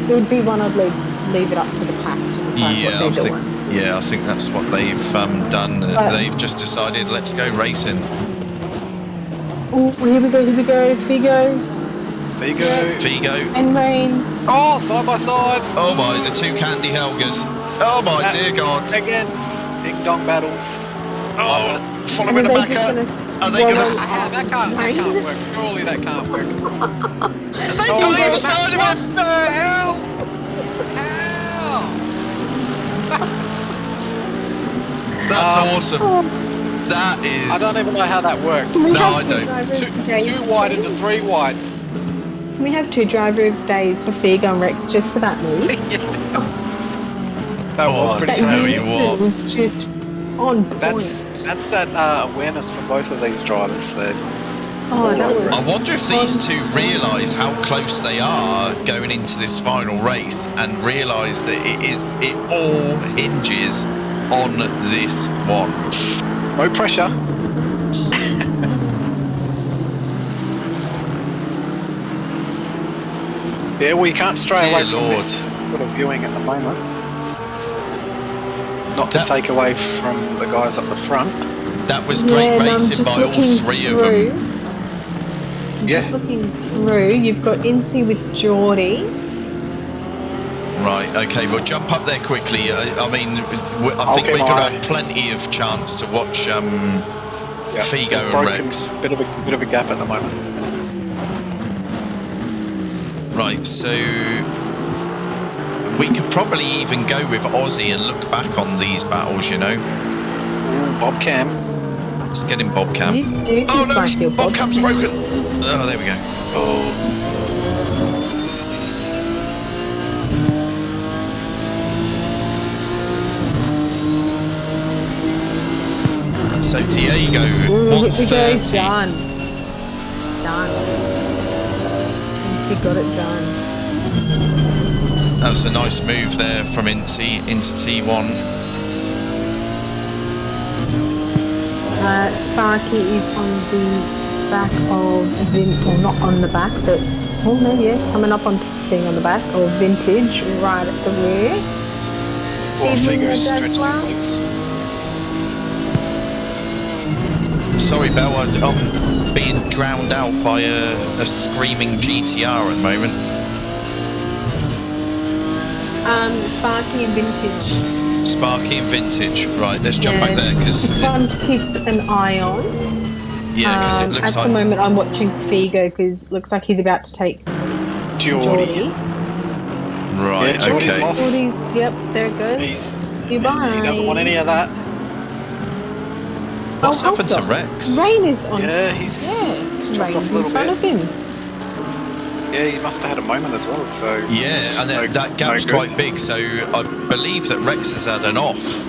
It would be one I'd leave it up to the pack to decide Yeah, what they're doing. I think that's what they've done. They've just decided, let's go racing. Oh, here we go. Figo. There you go. Figo. And Rain. Oh, side by side. Oh my, the 2 Candy Helgas. Oh my dear God. Again. Ding dong battles. Oh, And following are the they back just up. going to Are they going to? That can't work. Surely that can't work. They've got either side of it. What the hell? How? That's awesome. That is. I don't even know how that works. Can we No, have I two don't. drivers of days? 2 wide into 3 wide. Can we have 2 driver of days for Figo and Rex just for that move? That was Oh, pretty tell you amazing. what. It was just on point. That's that awareness from both of these drivers there. Oh, that was. I wonder if these 2 realise how close they are going into this final race, and realise that it all hinges on this one. No pressure. Yeah, well, you can't stray Dear away from Lord. this sort of viewing at the moment. Not to That- take away from the guys up the front. That was great and I'm racing just by all looking 3 of through. them. Yeah. Just looking through. You've got Incy with Geordie. Right, okay, we'll jump up there quickly. I mean, I think keep we're my going to eye. have plenty of chance to watch Figo and Broken, Rex. Bit of a gap at the moment. Right, so we could probably even go with Aussie and look back on these battles, you know. Ooh, Bob Cam. Let's get in Bob Cam. You Oh just like no, your Bob Cam's broken. Oh, there we go. Oh. So Diego, Ooh, here we go. 130. Done. Incy got it done. That was a nice move there from Incy into T1. Sparky is on the back of well, not on the back, but oh no, yeah, coming up on being on the back of Vintage, right at the rear. Well, Even fingers the stretched his Tesla. legs. Sorry, Belle, I'm being drowned out by a screaming GTR at the moment. Sparky and Vintage. Sparky and Vintage. Right, let's jump back there It's because one to keep an eye on. it looks At like the moment, I'm watching Figo because it looks like he's about to take Geordie. right. Yeah, Geordie's Okay. off. Geordie's, yep, there it goes. He's- Goodbye. He doesn't want any of that. What's Oh, happened to hold on. Rex? Rain is on. Yeah, he's dropped Rain's off a little in front bit. of him. Yeah, he must have had a moment as well. So Yeah, and that gap's no good. quite big. So I believe that Rex has had an off.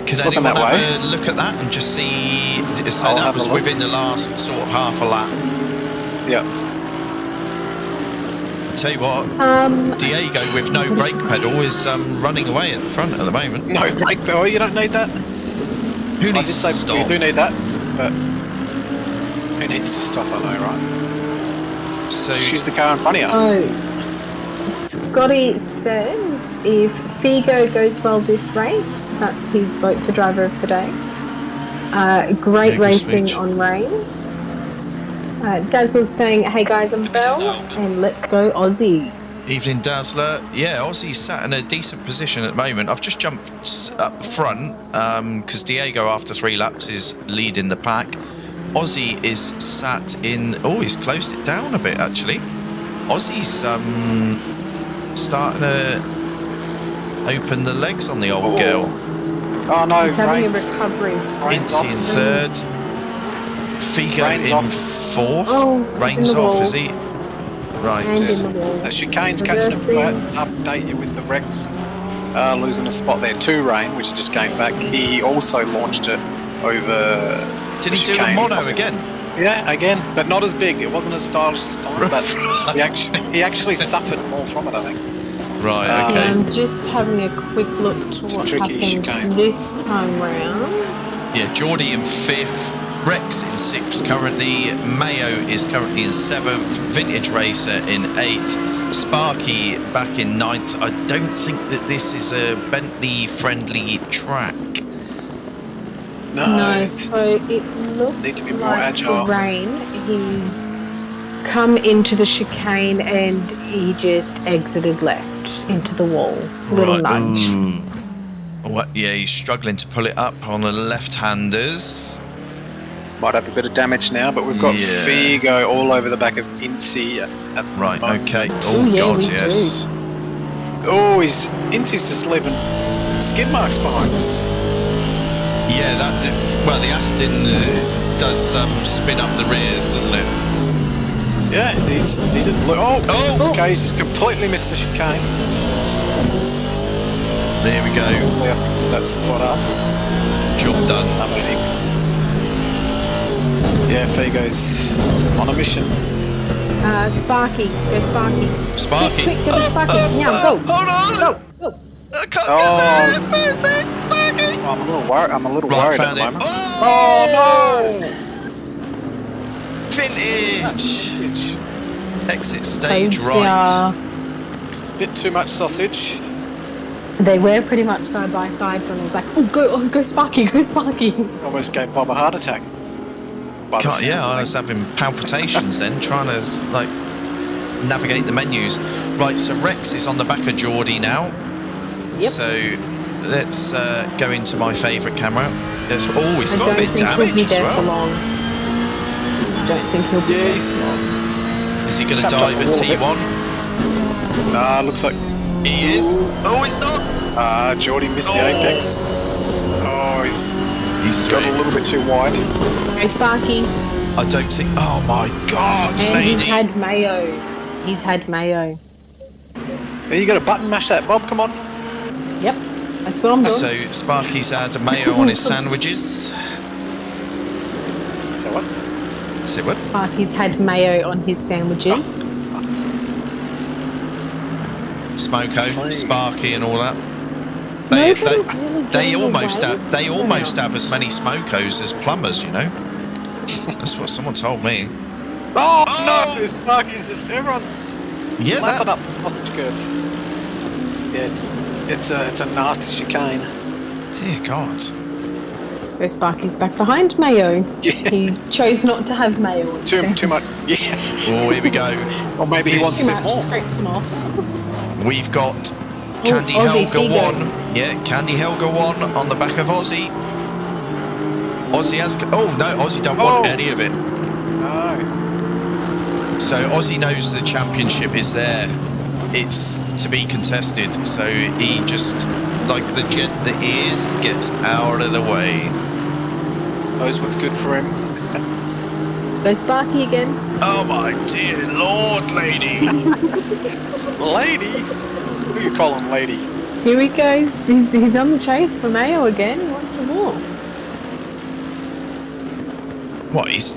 Can Slipping anyone that have way. a look at that and just see? So I'll that have a was look. within the last sort of half a lap. Yeah. I tell you what, Diego with no brake pedal is running away at the front at the moment. No brake pedal. You don't need that. Who I did needs say to stop? you do need that, but who needs to stop? I know, right? So Just use the car in front of you. Oh, Scotty says if Figo goes well this race, that's his vote for driver of the day. Great Yeah, good racing speech. on rain. Dazzle's saying, hey guys, I'm Belle, and let's go Aussie. Evening, Dazzler. Yeah, Aussie's sat in a decent position at the moment. I've just jumped up front because Diego, after 3 laps, is leading the pack. Aussie is sat in... Oh, he's closed it down a bit, actually. Aussie's starting to open the legs on the old girl. Oh no, He's having Rain's, a recovery. Rain's Incy in off. third. Figo Rain's in off. 4th. Oh, Rain's in the off, wall. is he? Right. And in the wall. That chicane's catching Reversing. a update you with the Rex losing a spot there to Rain, which just came back. He also launched it over. Did the he do a chicane. mono again? Yeah, again, but not as big. It wasn't as stylish this time, but he actually suffered more from it, I think. Right, Yeah, okay. I'm just having a quick look to It's a what tricky happened chicane. this time round. Yeah, Geordie in 5th. Rex in 6th currently. Mayo is currently in 7th. Vintage Racer in 8th. Sparky back in 9th. I don't think that this is a Bentley-friendly track. No, So it looks Need to be more like agile. the rain. He's come into the chicane and he just exited left into the wall. Little nudge. Ooh. What? Yeah, he's struggling to pull it up on the left-handers. might have a bit of damage now, but we've got Yeah. Figo all over the back of Incy. Right, okay. Oh, Oh, yeah, God, we yes. Oh, Incy's just leaving skid marks behind. Yeah, well, the Aston does spin up the rears, doesn't it? Yeah, he didn't look. Oh, Oh. okay, he's just completely missed the chicane. There we go. Probably have to put that spot up. Job done. I mean, yeah, Figo's on a mission. Sparky. Go Sparky. Sparky. Quick, go Sparky. Now, go. Hold on. Go. Go. I can't Oh. get there. Where is it? Sparky. I'm a little worried. I'm a little Right, worried at found the it. moment. Oh, no! Vintage. It's Exit stage Oh, right. a bit too much sausage. They were pretty much side by side when I was like, oh, go Sparky, go Sparky. Almost gave Bob a heart attack. By the sounds Yeah, of I was things. having palpitations then, trying to like navigate the menus. Right, so Rex is on the back of Geordie now. Yep. So let's go into my favourite camera. He's got a I bit don't of think he'll damage be as there for well. long. Don't think he'll be there Yes. for long. Is he going to Tapped up dive the at wall a bit. T1? Looks like He is. Oh, he's not. Geordie missed the Oh. apex. Oh, he's He's got a through. little bit too wide. Go Sparky. I don't think. Oh my God, And lady. he's had mayo. He's had mayo. There, you got to button mash that, Bob. Come on. Yep. That's what I'm doing. So Sparky's had mayo on his sandwiches. So what? Say what? Sparky's had mayo on his sandwiches. Smoko, Same. Sparky, and all that. Nobody's really They getting almost away have, with they this almost now. have as many smokos as plumbers, you know. That's what someone told me. Oh, Oh! no! Sparky's just everyone's Yeah, lapping that, up sausage curbs. Yeah, it's a nasty chicane. dear God. Go Sparky's back behind mayo. Yeah. He chose not to have mayo on his Too sandwich. much. Yeah. Oh, here we go. Or maybe he This wants Too a is- bit much. more. Scraped him off. We've got Candy Aussie, Helga Figo. 1. Yeah, Candy Helga 1 on the back of Aussie. Aussie has... Oh, no, Aussie don't want Oh. any of it. No. So Aussie knows the championship is there. It's to be contested. So he just, like the jet that he is, gets out of the way. Knows what's good for him. Go Sparky again. Oh my dear Lord, lady. Lady? Who you calling lady? Here we go. He's on the chase for mayo again. He wants some more. What, he's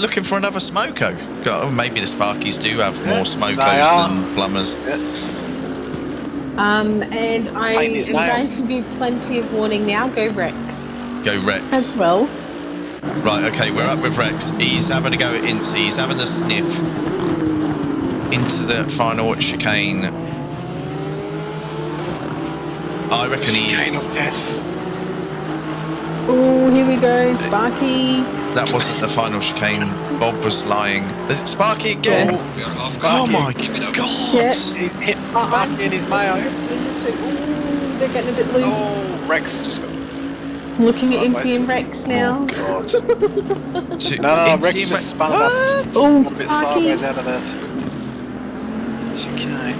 looking for another smoko. God, maybe the Sparkies do have more they smokos are. than plumbers. Yeah. And I Paint am his going nails. to give you plenty of warning now. Go Rex Go Rex. as well. Right, okay, we're up with Rex. He's having a go at Incy. He's having a sniff into the final chicane. I reckon Chicane he's... of death. Oh, here we go, Sparky. That wasn't the final chicane. Bob was lying. Is it Sparky again? Yes. We are halfway. Oh my Keep it up. God! Yeah. He's hit Sparky in his mayo. Ooh, they're getting a bit loose. Oh, Rex just got... Looking at sideways. Impy and Rex now. Oh, God. To- No, into Rex him- just spun it up. What? Oh, A little bit Sparky. sideways out of that chicane.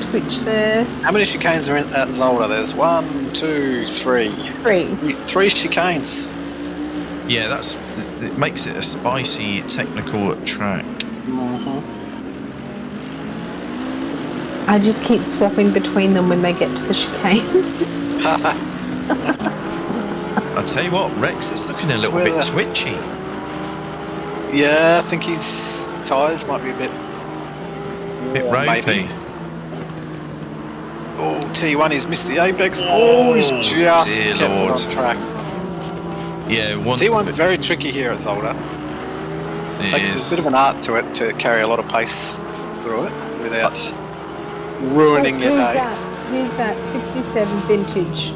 Twitch there. How many chicanes are at Zolder? There's 1, 2, 3. 3. 3 chicanes. Yeah, that's... It makes it a spicy technical track. Mm-hmm. I just keep swapping between them when they get to the chicanes. I tell you what, Rex is looking a little Swear. bit twitchy. Yeah, I think his tyres might be a bit... Bit warm, ropey. maybe. Oh, T1, he's missed the apex. Oh, he's just dear kept Lord. it on track. Yeah, one... T1's very tricky here at Zolder. It Takes is. a bit of an art to it to carry a lot of pace through it without ruining your Who's day. that? Who's that? 67 vintage.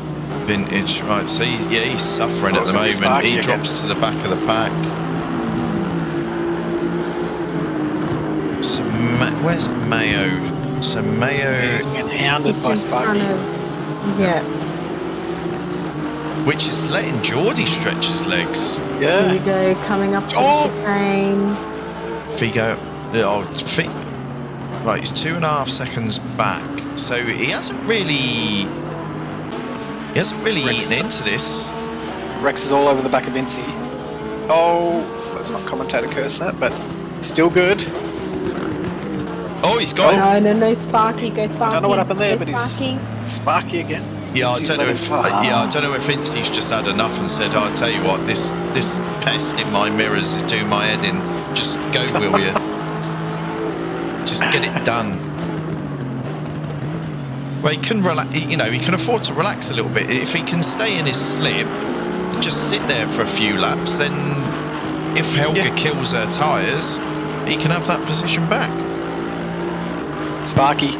Vintage, right? So he's suffering Oh, at it's the gonna be moment. Sparky He again. drops to the back of the pack. So where's Mayo? So Mayo, He's been hounded Just by in front Sparky. of. Yeah. which is letting Geordie stretch his legs. Here we Yeah. go, coming up to Oh. the chicane. Figo, right? He's 2.5 seconds back. So he hasn't really Rex. eaten into this. Rex is all over the back of Incy. Oh, let's not commentator curse that, but still good. Oh, he's got it. No, Sparky, go Sparky. I don't know what happened there, Go but he's Sparky. Sparky again. Yeah, I Incy's don't know level if fast. I don't know if Vincey's just had enough and said, "I'll tell you what, this pest in my mirrors is doing my head in. Just go, will you? Just get it done." Well, he can relax. He can afford to relax a little bit if he can stay in his slip, just sit there for a few laps. Then, if Helga kills her tyres, he can have that position back. Sparky.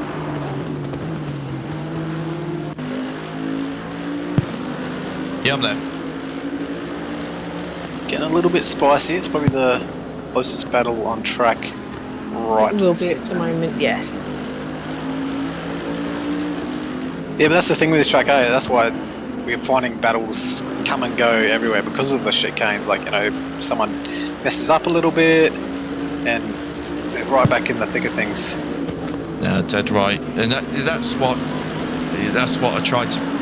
Yeah, I'm there. Getting a little bit spicy. It's probably the closest battle on track right It to will the be at the centre. moment, yes. Yeah, but that's the thing with this track, eh? That's why we're finding battles come and go everywhere because of the chicanes. Like, someone messes up a little bit and they're right back in the thick of things. No, dead right, and that's what I tried to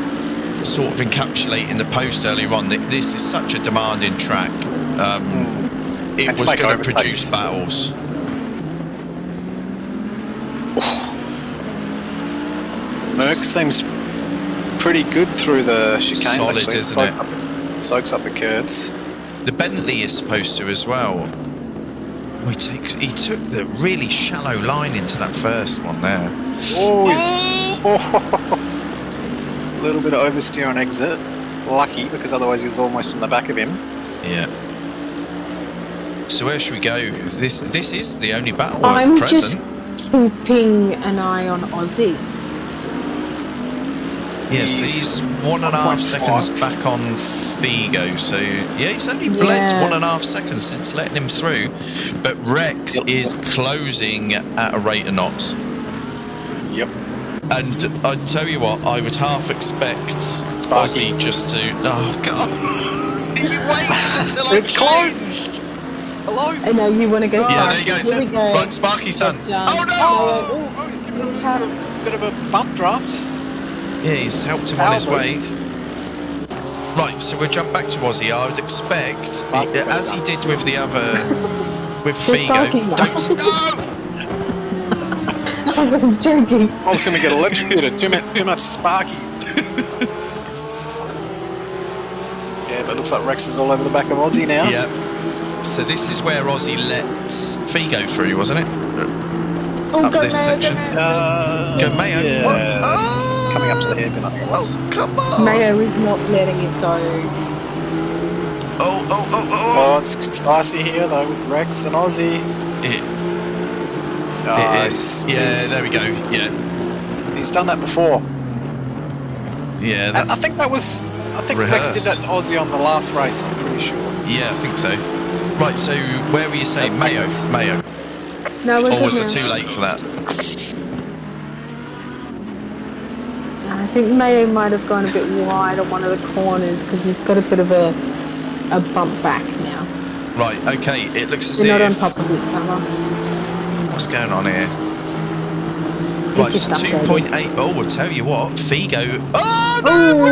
sort of encapsulate in the post earlier on. This is such a demanding track. It And to was make going to overtakes. produce battles. Merck seems pretty good through the chicanes, Solid, actually. isn't Soaks up the curbs. The Bentley is supposed to as well. He took the really shallow line into that first one there. Oh, a little bit of oversteer on exit. Lucky, because otherwise he was almost in the back of him. Yeah. So where should we go? This is the only battle I'm at present. just keeping an eye on Aussie. Yes, he's 1.5 seconds back on Figo. So yeah, he's only bled 1.5 seconds since letting him through. But Rex is closing at a rate of knots. Yep. And I tell you what, I would half expect Aussie just to. Oh God! You waited until I It's close. Close. I know you want to go Yeah, Sparky. there you Here we go. go. Right, Sparky's done. Done. Oh no! Oh, he's given Good a tap. bit of a bump draft. Yeah, he's helped him on his way. Almost. Right, so we'll jump back to Aussie. I would expect, as he did with the other, with Just Figo. Sparky now. No! I was joking. I was going to get electrocuted. Too much Sparkies. Yeah, but it looks like Rex is all over the back of Aussie now. Yeah. So this is where Aussie let Figo through, wasn't it? Oh, Up go this Mayo, section. go Mayo. Go Mayo. Yeah, What? it's coming up to the hairpin, I think it was. Oh, come on! Mayo is not letting it go. Oh! Oh, it's spicy here though with Rex and Aussie. It Oh, is. Yeah, there we go. Yeah. He's done that before. Yeah, I think that was. I think Rex did that to Aussie on the last race. I'm pretty sure. yeah, I think so. Right, so where were you saying? Mayo? Mayo. No, we're Or good was now. it too late for that? I think Mayo might have gone a bit wide on one of the corners because he's got a bit of a bump back now. Right, okay, it looks as We're if... not on top of each other. What's going on here? He Right, just so upgraded. 2.8. Oh, I'll tell you what, Figo. Oh, no, Oh,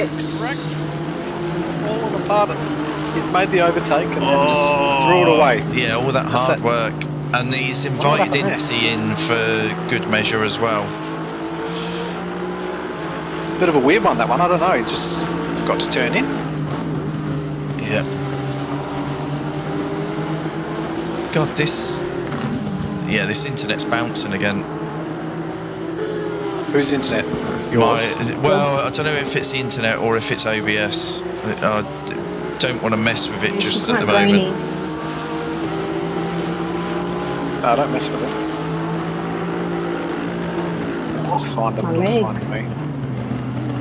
Rex it's fallen apart. He's made the overtake and then just threw it away. Yeah, all that That's hard that- work. And he's invited Inti in for good measure as well. It's a bit of a weird one, that one. I don't know. He just forgot to turn in. Yeah. God, this... Yeah, this internet's bouncing again. Whose internet? Yours? Well, I don't know if it's the internet or if it's OBS. I don't want to mess with it It's just at the quite moment. grainy. No, don't mess with it. Looks fine, but My it looks fine legs. to me.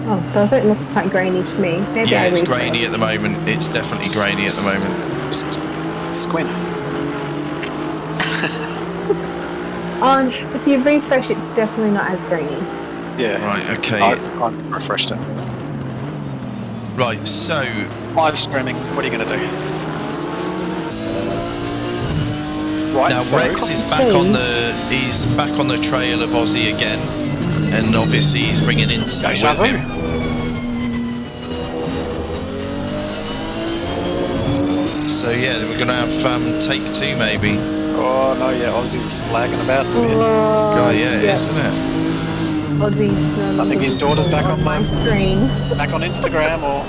Oh, does it? Looks quite grainy to me. Maybe Yeah, I it's refresh. grainy at the moment. It's definitely grainy at the moment. Just squint. If you refresh, it's definitely not as grainy. Yeah. Right, okay. I refreshed it. Right, so... Live streaming. What are you going to do? Right, Now so Rex is back on the... He's back on the trail of Aussie again. And obviously he's bringing Inti Deja with vu. him. So yeah, we're going to have take two maybe. Oh no, yeah, Aussie's lagging about a bit. Oh yeah, isn't it? Aussie's no longer I think his daughter's back on my the- screen. Back on Instagram or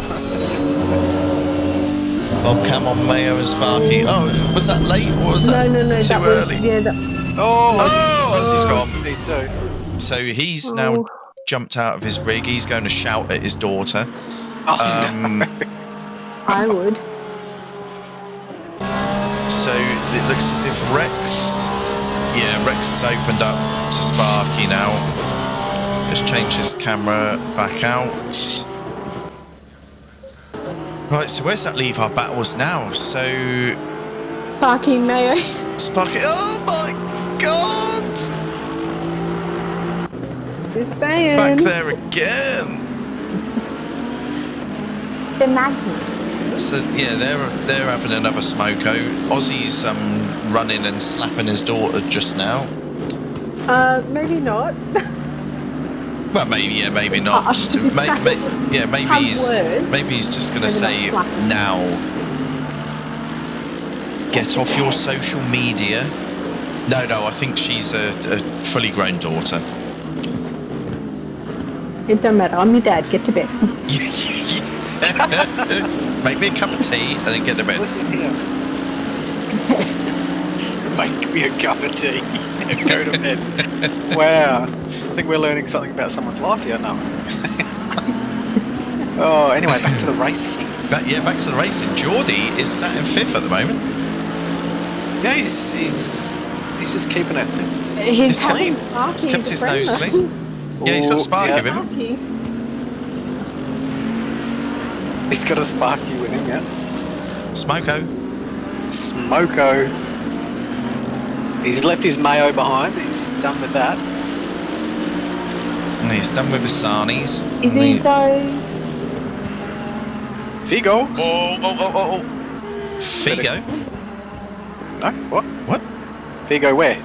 Oh, come on, Mayo and Sparky. Oh, was that late or was that No, too that early? was yeah. Aussie's gone. Me too. So he's now Oh. jumped out of his rig. He's going to shout at his daughter. Oh, I would. So it looks as if Rex has opened up to Sparky now. Let's change his camera back out. Right, so where's that leave our battles now? So Sparky Mayo. Sparky, oh my God! Just saying. Back there again. The magnets. So yeah, they're having another smoko. Aussie's running and slapping his daughter just now. Maybe not. Well, maybe not. Harsh to be Maybe word. he's just going to Maybe not say slap. now. Get off your social media. No, I think she's a fully grown daughter. It don't matter. I'm your dad. Get to bed. Make me a cup of tea and then get to bed. Listen here. Make me a cup of tea and go to bed. Wow. I think we're learning something about someone's life here now. Oh, anyway, back to the race. Back to the racing. Geordie is sat in 5th at the moment. Yeah, he's just keeping it. He's clean. He's kept his nose clean. Yeah, he's got Sparky yeah. with him. He's got a Sparky with him, yeah. Smoko. Smoko. He's left his Mayo behind. He's done with that. And he's done with his Sarnies. Is he though? Figo. Oh. Figo? No, what? What? Figo where?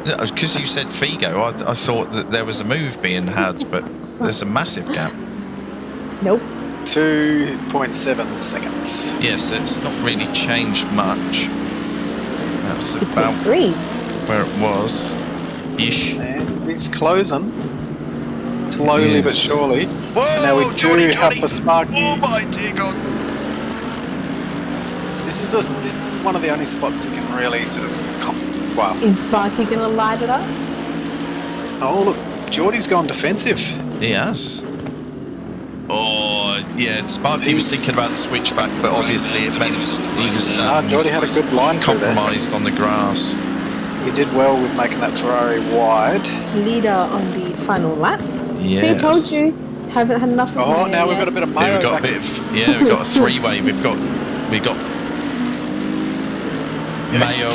Because you said Figo, I thought that there was a move being had, but there's a massive gap. Nope. 2.7 seconds. Yes, it's not really changed much. That's about 3. where it was. Ish. And he's closing. Slowly Yes. but surely. Whoa, And now we Johnny. have the Sparky. Oh my dear God. This is one of the only spots you can really sort of wow. Is Sparky gonna light it up? Oh look, Geordie's gone defensive. He has. Oh, yeah, Sparky was thinking about the switchback, but obviously it meant he was Geordie had a good line through there. compromised on the grass. He did well with making that Ferrari wide. Leader on the final lap. Yes. See, I told you. Haven't had enough of Oh, Mayo now we've yet. got a bit of We've mayo got a back. bit of we've got a three-way. We've got mayo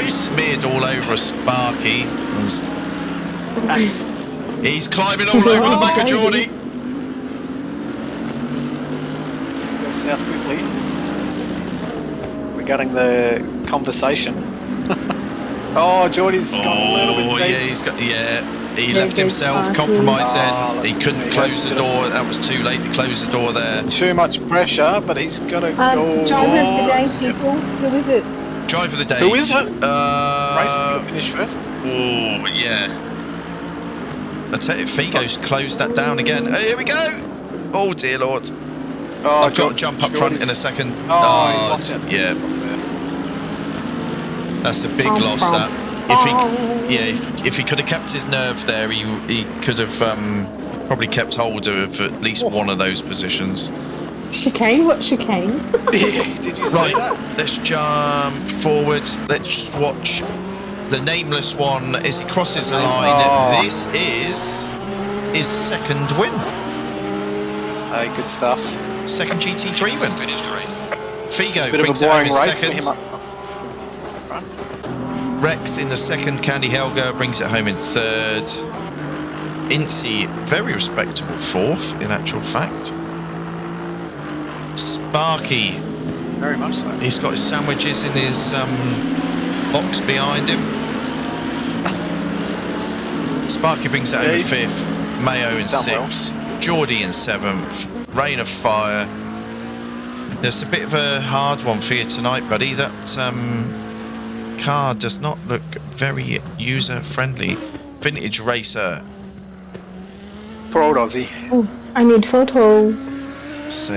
smeared all over Sparky. He's climbing all over the back of Geordie. Go south quickly. Regarding the conversation. Oh, Geordie's gone a little bit deep. He There left goes himself Sparky. compromised Oh, then. He couldn't there you close go. the door. That was too late to close the door there. Too much pressure, but he's got to go. Driver of the day, people. Who is it? Driver of the day. Who is it? Racing finish first. Oh, yeah. I tell you, Figo's closed that down again. Oh, here we go. Oh, dear Lord. Oh, I've got to jump up front in a second. Oh, he's lost it. Yeah. Lost there. That's a big loss, that. If he could have kept his nerve there, he could have probably kept hold of at least one of those positions. Chicane? What chicane? Did you see that? Let's jump forward. Let's watch the nameless one as he crosses the line. Oh. This is his second win. Hey, good stuff. Second GT3 Let's win. finish the race. Figo It's a bit of a brings it home boring his race for second. him. Rex in the second. Candy Helga brings it home in third. Incy, very respectable fourth, in actual fact. Sparky, Very much so. he's got his sandwiches in his box behind him. Sparky brings it home in fifth. Mayo in he's done well. sixth. Geordie in seventh. Rain of Fire. There's a bit of a hard one for you tonight, buddy. That car does not look very user-friendly. Vintage Racer. Poor old Aussie. Oh, I need photo. So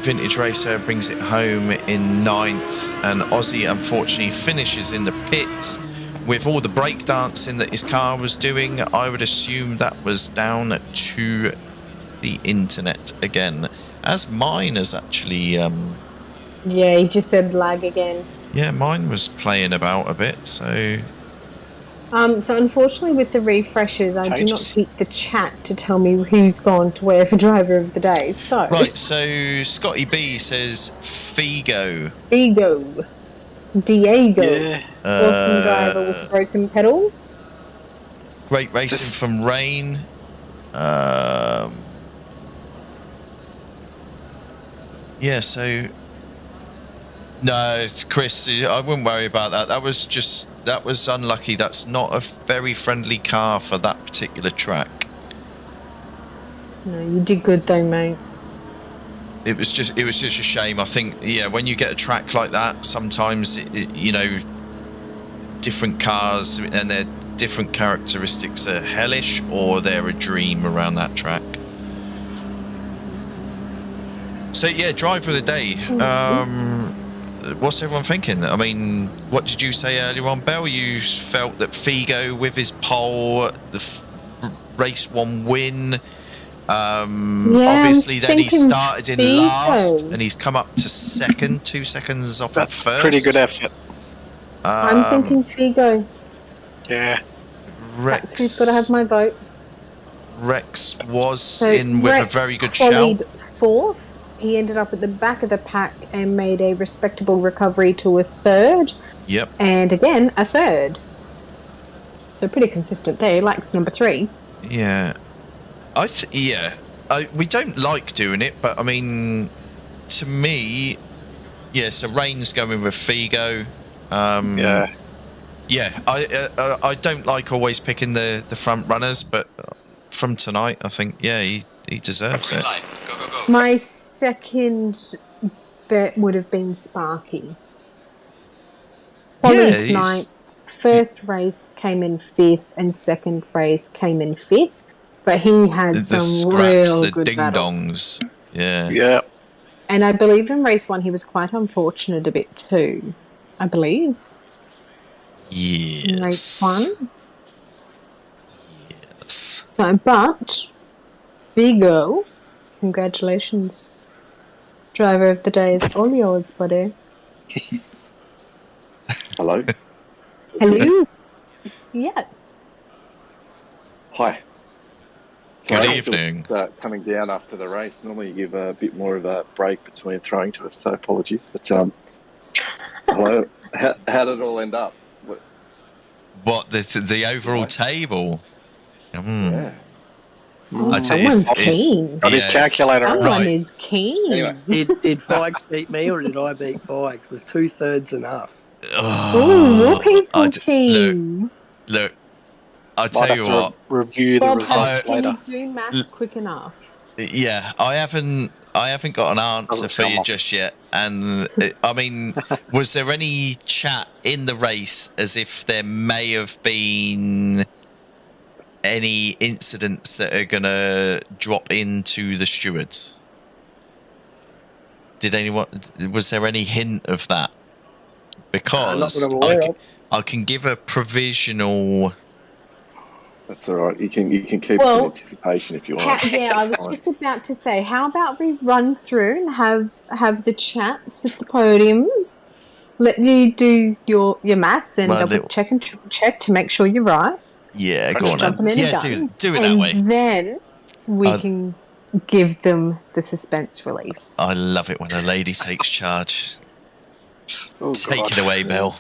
Vintage Racer brings it home in ninth, and Aussie unfortunately finishes in the pits with all the breakdancing that his car was doing. I would assume that was down to the internet again, as mine is actually Yeah, he just said lag again. yeah, mine was playing about a bit. So So unfortunately with the refreshers, I do not Contagious. keep the chat to tell me who's gone to where for driver of the day. So right, so Scotty B says Figo. Diego. Yeah. Awesome driver with a broken pedal. Great racing Just- from Rain. Yeah, so no, Chris, I wouldn't worry about that. That was unlucky. That's not a very friendly car for that particular track. No, you did good though, mate. It was just a shame. I think, yeah, when you get a track like that, sometimes different cars and their different characteristics are hellish, or they're a dream around that track. So yeah, driver of the day. What's everyone thinking? I mean, what did you say earlier on, Bell? You felt that Figo with his pole, the race one win. Obviously, then he thinking started in Figo. last, and he's come up to second, 2 seconds off That's at first. pretty good effort. I'm thinking Figo. Yeah. Rex, That's who's got to have my vote. Rex was So in with Rex a very good qualied shout. fourth. He ended up at the back of the pack and made a respectable recovery to a third. Yep. And again, a third. So pretty consistent there. He likes number 3. Yeah. We don't like doing it, but I mean, to me, yeah. So Rain's going with Figo. Yeah. Yeah, I don't like always picking the front runners, but from tonight, I think, yeah, he deserves Green it. light. Go, go, go. My second bet would have been Sparky. Yeah, Followed tonight. First race came in 5th and second race came in 5th. But he had The some scraps, real the good ding battles. dongs. Yeah. Yeah. And I believe in race 1 he was quite unfortunate a bit too. I believe. In race Yes. 1. Yes. So, but Vigo, congratulations. Driver of the day is all yours, buddy. Hello. Hello. Yes. Hi. Good evening. Coming down after the race. Normally you give a bit more of a break between throwing to us, so apologies. But hello. How did it all end up? What, the overall table? Yeah. Someone's keen. Got his calculator. Someone is keen. Anyway. Did Fikes beat me or did I beat Fikes? Was 2/3 enough? Oh, more people keen. Look, I'll tell you what. Review the Bob, results can later. you do maths quick enough? Yeah, I haven't got an answer for you just yet. And I mean, was there any chat in the race as if there may have been any incidents that are going to drop into the stewards? Was there any hint of that? Because not that I'm aware of. I can give a provisional. That's all right. You can keep it in anticipation if you want. I was just about to say, how about we run through and have the chats with the podiums? Let you do your maths and double check and triple check to make sure you're right. Yeah, go on then. Yeah, do it that way. Then we can give them the suspense release. I love it when a lady takes charge. Take it away, Bill.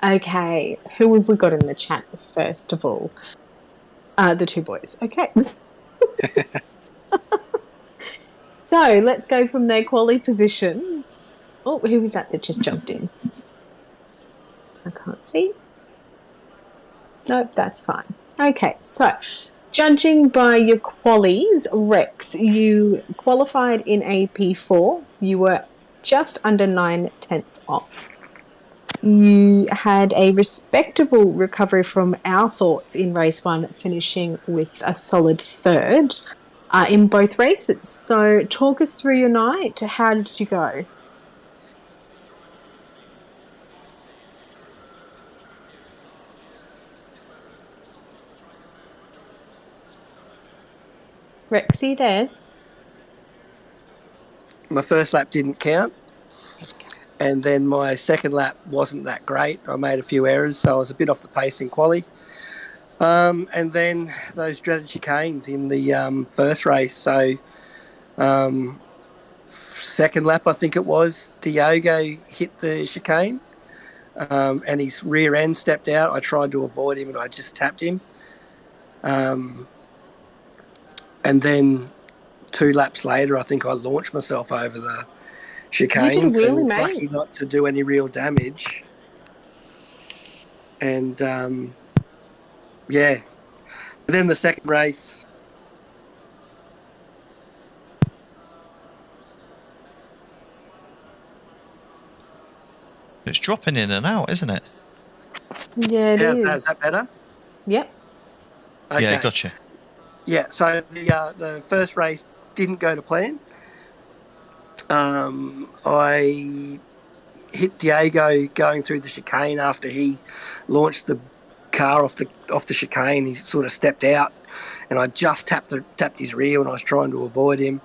Okay, who have we got in the chat first of all? The two boys. Okay. So let's go from their quali position. Oh, who was that just jumped in? I can't see. Nope, that's fine. Okay, so judging by your qualies, Rex, you qualified in a P4. You were just under 9/10 off. You had a respectable recovery from our thoughts in race 1, finishing with a solid 3rd in both races. So talk us through your night. How did you go? Rexy there? My first lap didn't count. And then my second lap wasn't that great. I made a few errors, so I was a bit off the pace in quali. And then those dreaded chicanes in the first race. So second lap, I think it was, Diogo hit the chicane and his rear end stepped out. I tried to avoid him and I just tapped him. And then 2 laps later, I think I launched myself over the chicanes and was lucky not to do any real damage. And yeah, but then the second race, it's dropping in and out, isn't it? Yeah, it is. Is that better? Yep. Okay. Yeah, gotcha. Yeah, so the first race didn't go to plan. I hit Diego going through the chicane after he launched the car off the chicane. He sort of stepped out, and I just tapped his rear when I was trying to avoid him.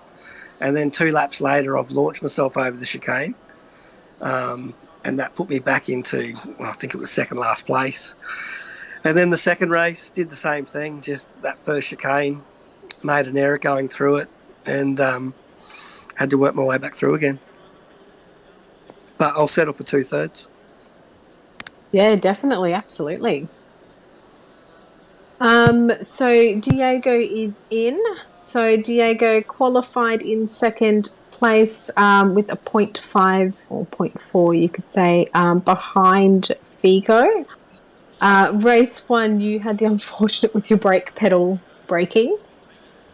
And then 2 laps later, I've launched myself over the chicane, and that put me back into, I think it was second last place. And then the second race did the same thing, just that first chicane, made an error going through it, and had to work my way back through again. But I'll settle for 2/3. Yeah, definitely, absolutely. So Diego is in. So Diego qualified in second place with a 0.5 or 0.4, you could say, behind Figo. Race 1, you had the unfortunate with your brake pedal breaking.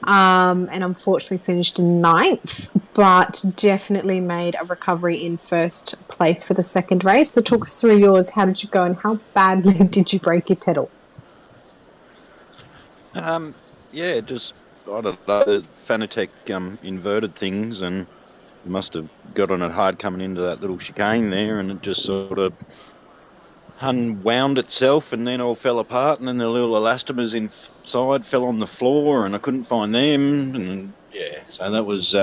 And unfortunately finished in 9th, but definitely made a recovery in first place for the second race. So talk us through yours. How did you go and how badly did you break your pedal? Yeah, just, I don't know, the Fanatec inverted things, and you must have got on it hard coming into that little chicane there, and it just sort of unwound itself and then all fell apart, and then the little elastomers inside fell on the floor and I couldn't find them, and yeah, so that was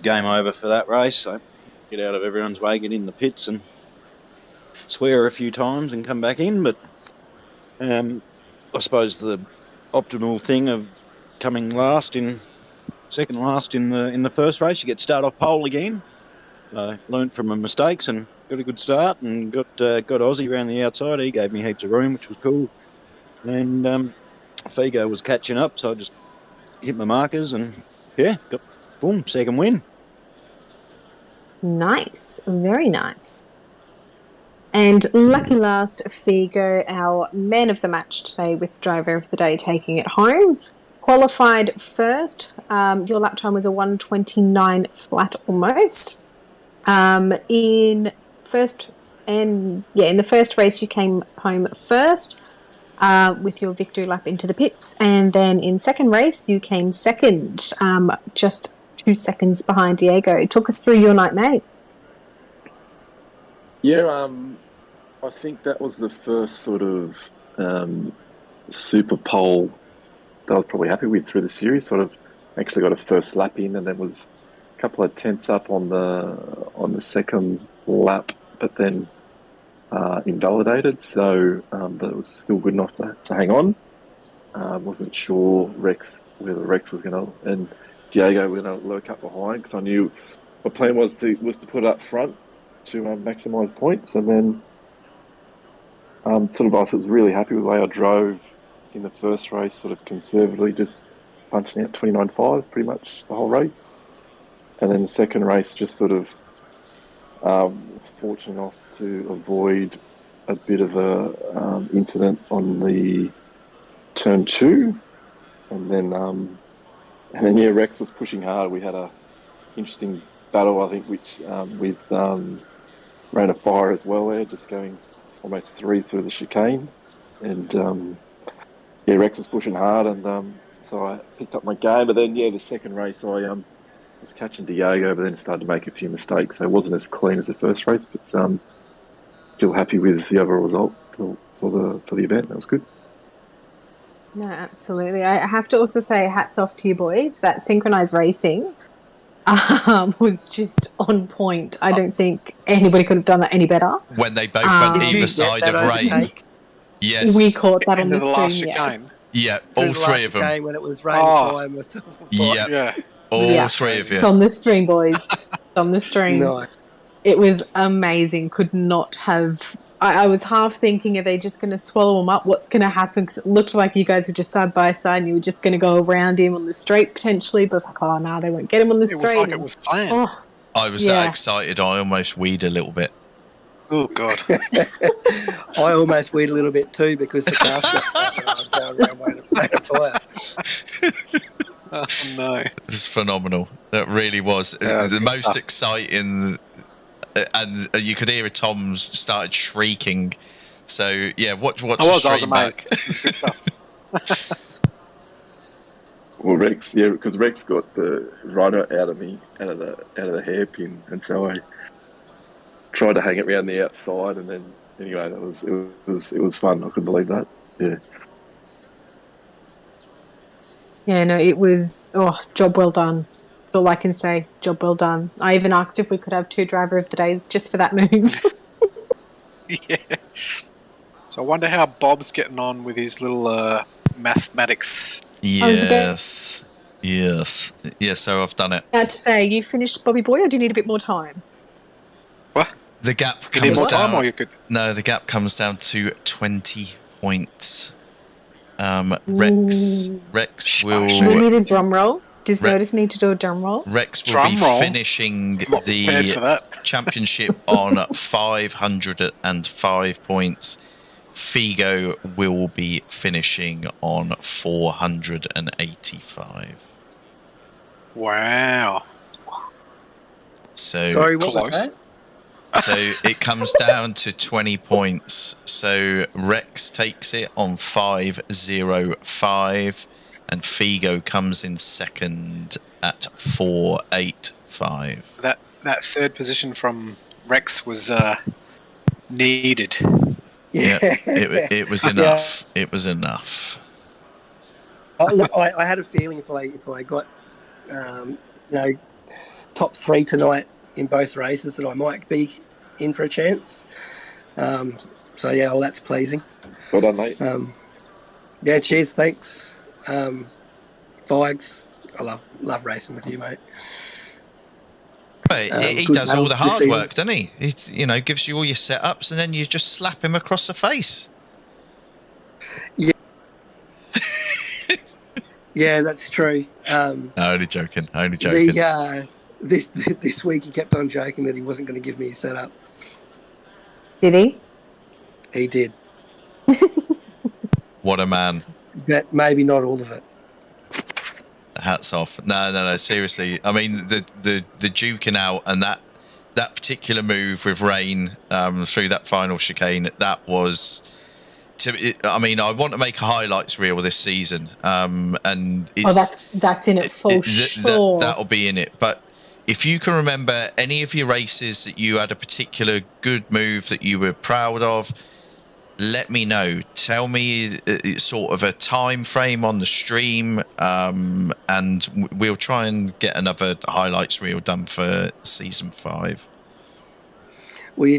game over for that race. So get out of everyone's way, get in the pits and swear a few times and come back in. But I suppose the optimal thing of coming second last in the first race. You get start off pole again. Learned from my mistakes and got a good start and got Aussie around the outside. He gave me heaps of room, which was cool. And Figo was catching up, so I just hit my markers and got boom, second win. Nice, very nice. And lucky last, Figo, our man of the match today, with driver of the day taking it home. Qualified first. Your lap time was a 1:29 flat almost. In the first race you came home first with your victory lap into the pits, and then in second race you came second, just 2 seconds behind Diego. Talk us through your night, mate. Yeah, I think that was the first sort of super pole that I was probably happy with through the series. Sort of actually got a first lap in, and then was a couple of tenths up on the second lap, but then invalidated. So, but it was still good enough to hang on. Wasn't sure whether Rex was going to, and Diego were going to lurk up behind, because I knew my plan was to put it up front to maximise points, and then I was really happy with the way I drove in the first race, sort of conservatively, just punching out 29.5 pretty much the whole race. And then the second race, just sort of was fortunate enough to avoid a bit of a incident on the turn 2, and then Rex was pushing hard. We had a interesting battle, I think, which with ran a fire as well there, just going almost 3 through the chicane, and Rex was pushing hard, and so I picked up my game. But then the second race I was catching Diego, but then started to make a few mistakes, so it wasn't as clean as the first race, but still happy with the overall result for the event. That was good. No, absolutely. I have to also say hats off to you boys. That synchronized racing was just on point. I don't think anybody could have done that any better. When they both went either side of rain. Yes. We caught that on the last stream, chicane. yes. Yeah, all three of them. When it was rain, fire, Yeah, all three of you. It's on the stream, boys. It's on the stream. Nice. It was amazing. Could not have... I was half thinking, are they just going to swallow him up? What's going to happen? Because it looked like you guys were just side by side and you were just going to go around him on the straight potentially. But I was like, oh, no, they won't get him on the straight. It was like it was planned. Oh, I was that excited, I almost weed a little bit. Oh, God. I almost weed a little bit too, because the car going around waiting fire. Oh, no. It was phenomenal. It really was. It was the most exciting, and you could hear Tom's started shrieking. So yeah, watch the stream back. It was good stuff. Well, Rex, because Rex got the runner out of the hairpin, and so I tried to hang it around the outside, and then anyway, it was fun. I couldn't believe that. Yeah. yeah, no, it was... Oh, job well done. That's all I can say. Job well done. I even asked if we could have 2 driver of the days just for that move. Yeah. So I wonder how Bob's getting on with his little mathematics. Yes. Yeah, so I've done it. I had to say, you finished Bobby Boy, or do you need a bit more time? What? The gap You need comes more down. time, or you could... No, the gap comes down to 20 points. Rex will... We need a drum roll. Does Notice need to do a drum roll? Rex will Drum be roll? finishing Not prepared for the that. championship on 505 points. Figo will be finishing on 485. Wow. So, Sorry, what was Close. that? so it comes down to 20 points. So Rex takes it on 505, and Figo comes in second at 485. That third position from Rex was needed. Yeah, it was enough. It was enough. Look, I had a feeling if I got top 3 tonight in both races, that I might be in for a chance. So yeah, well, that's pleasing. Well done, mate. Yeah, cheers, thanks. Vikes, I love racing with you, mate. But he good does all the battle hard this work, doesn't he? He, gives you all your setups, and then you just slap him across the face. Yeah. Yeah, that's true. Only joking. This week he kept on joking that he wasn't going to give me his setup. Did he? He did. What a man. But maybe not all of it. Hats off. No, seriously. I mean, the duking out and that particular move with Rain through that final chicane, that was... I mean, I want to make a highlights reel this season, and that's in it for sure. That'll be in it. But if you can remember any of your races that you had a particular good move that you were proud of, let me know. Tell me sort of a time frame on the stream, and we'll try and get another highlights reel done for season 5. Well,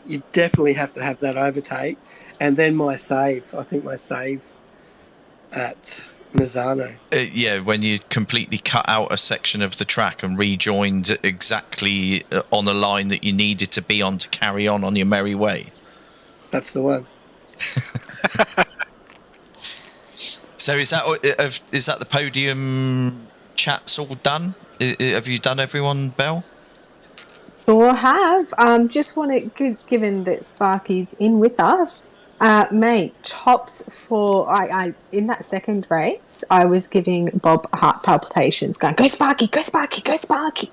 you definitely have to have that overtake. And then my save. I think my save at Mazzano. Yeah, when you completely cut out a section of the track and rejoined exactly on the line that you needed to be on to carry on your merry way. That's the one. So is that the podium chats all done? Have you done everyone, Belle? Sure have. Just want to, given that Sparky's in with us, mate, tops for I in that second race, I was giving Bob heart palpitations, going, "Go Sparky, go Sparky, go Sparky."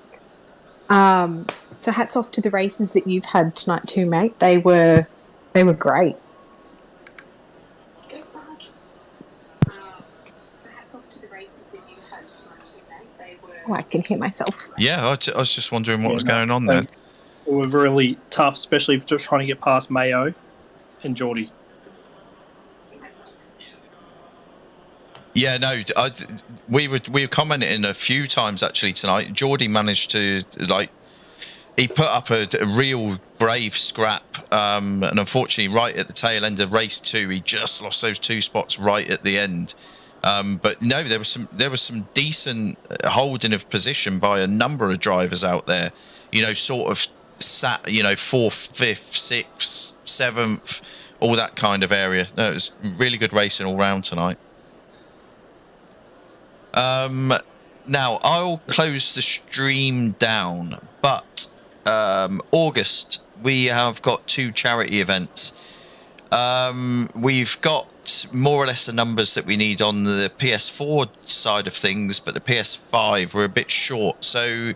So hats off to the races that you've had tonight too, mate. They were great. Go Sparky. So hats off to the races that you've had tonight too, mate. They were. Oh, I can hear myself. Yeah, I was just wondering what was going on there. They were really tough, especially just trying to get past Mayo and Geordie. Yeah, no, we were commenting a few times actually tonight. Geordie managed to he put up a real brave scrap, and unfortunately, right at the tail end of race 2, he just lost those 2 spots right at the end. But no, there was some decent holding of position by a number of drivers out there. Sort of sat, 4th, 5th, 6th, 7th, all that kind of area. No, it was really good racing all round tonight. Now I'll close the stream down, but August we have got 2 charity events. We've got more or less the numbers that we need on the PS4 side of things, but the PS5 we're a bit short. So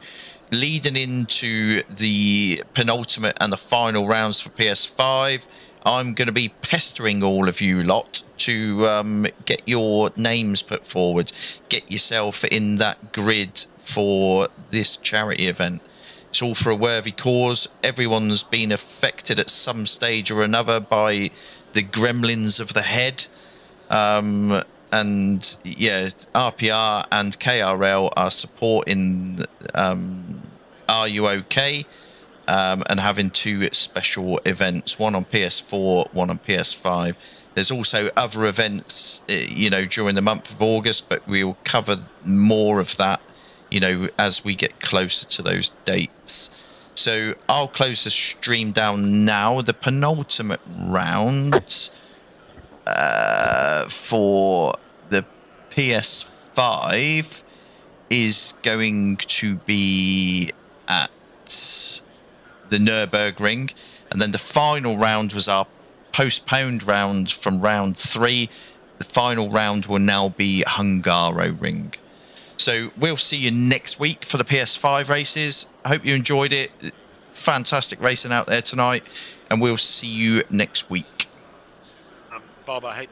leading into the penultimate and the final rounds for PS5, I'm going to be pestering all of you lot to get your names put forward, get yourself in that grid for this charity event. It's all for a worthy cause. Everyone's been affected at some stage or another by the gremlins of the head. And yeah, RPR and KRL are supporting Are You OK? And having 2 special events, one on PS4, one on PS5. There's also other events, during the month of August, but we'll cover more of that, as we get closer to those dates. So I'll close the stream down now. The penultimate round for the PS5 is going to be at the Nürburgring, and then the final round was our postponed round from round 3. The final round will now be Hungaroring. So we'll see you next week for the PS5 races. I hope you enjoyed it. Fantastic racing out there tonight, and we'll see you next week. Bob, I hate to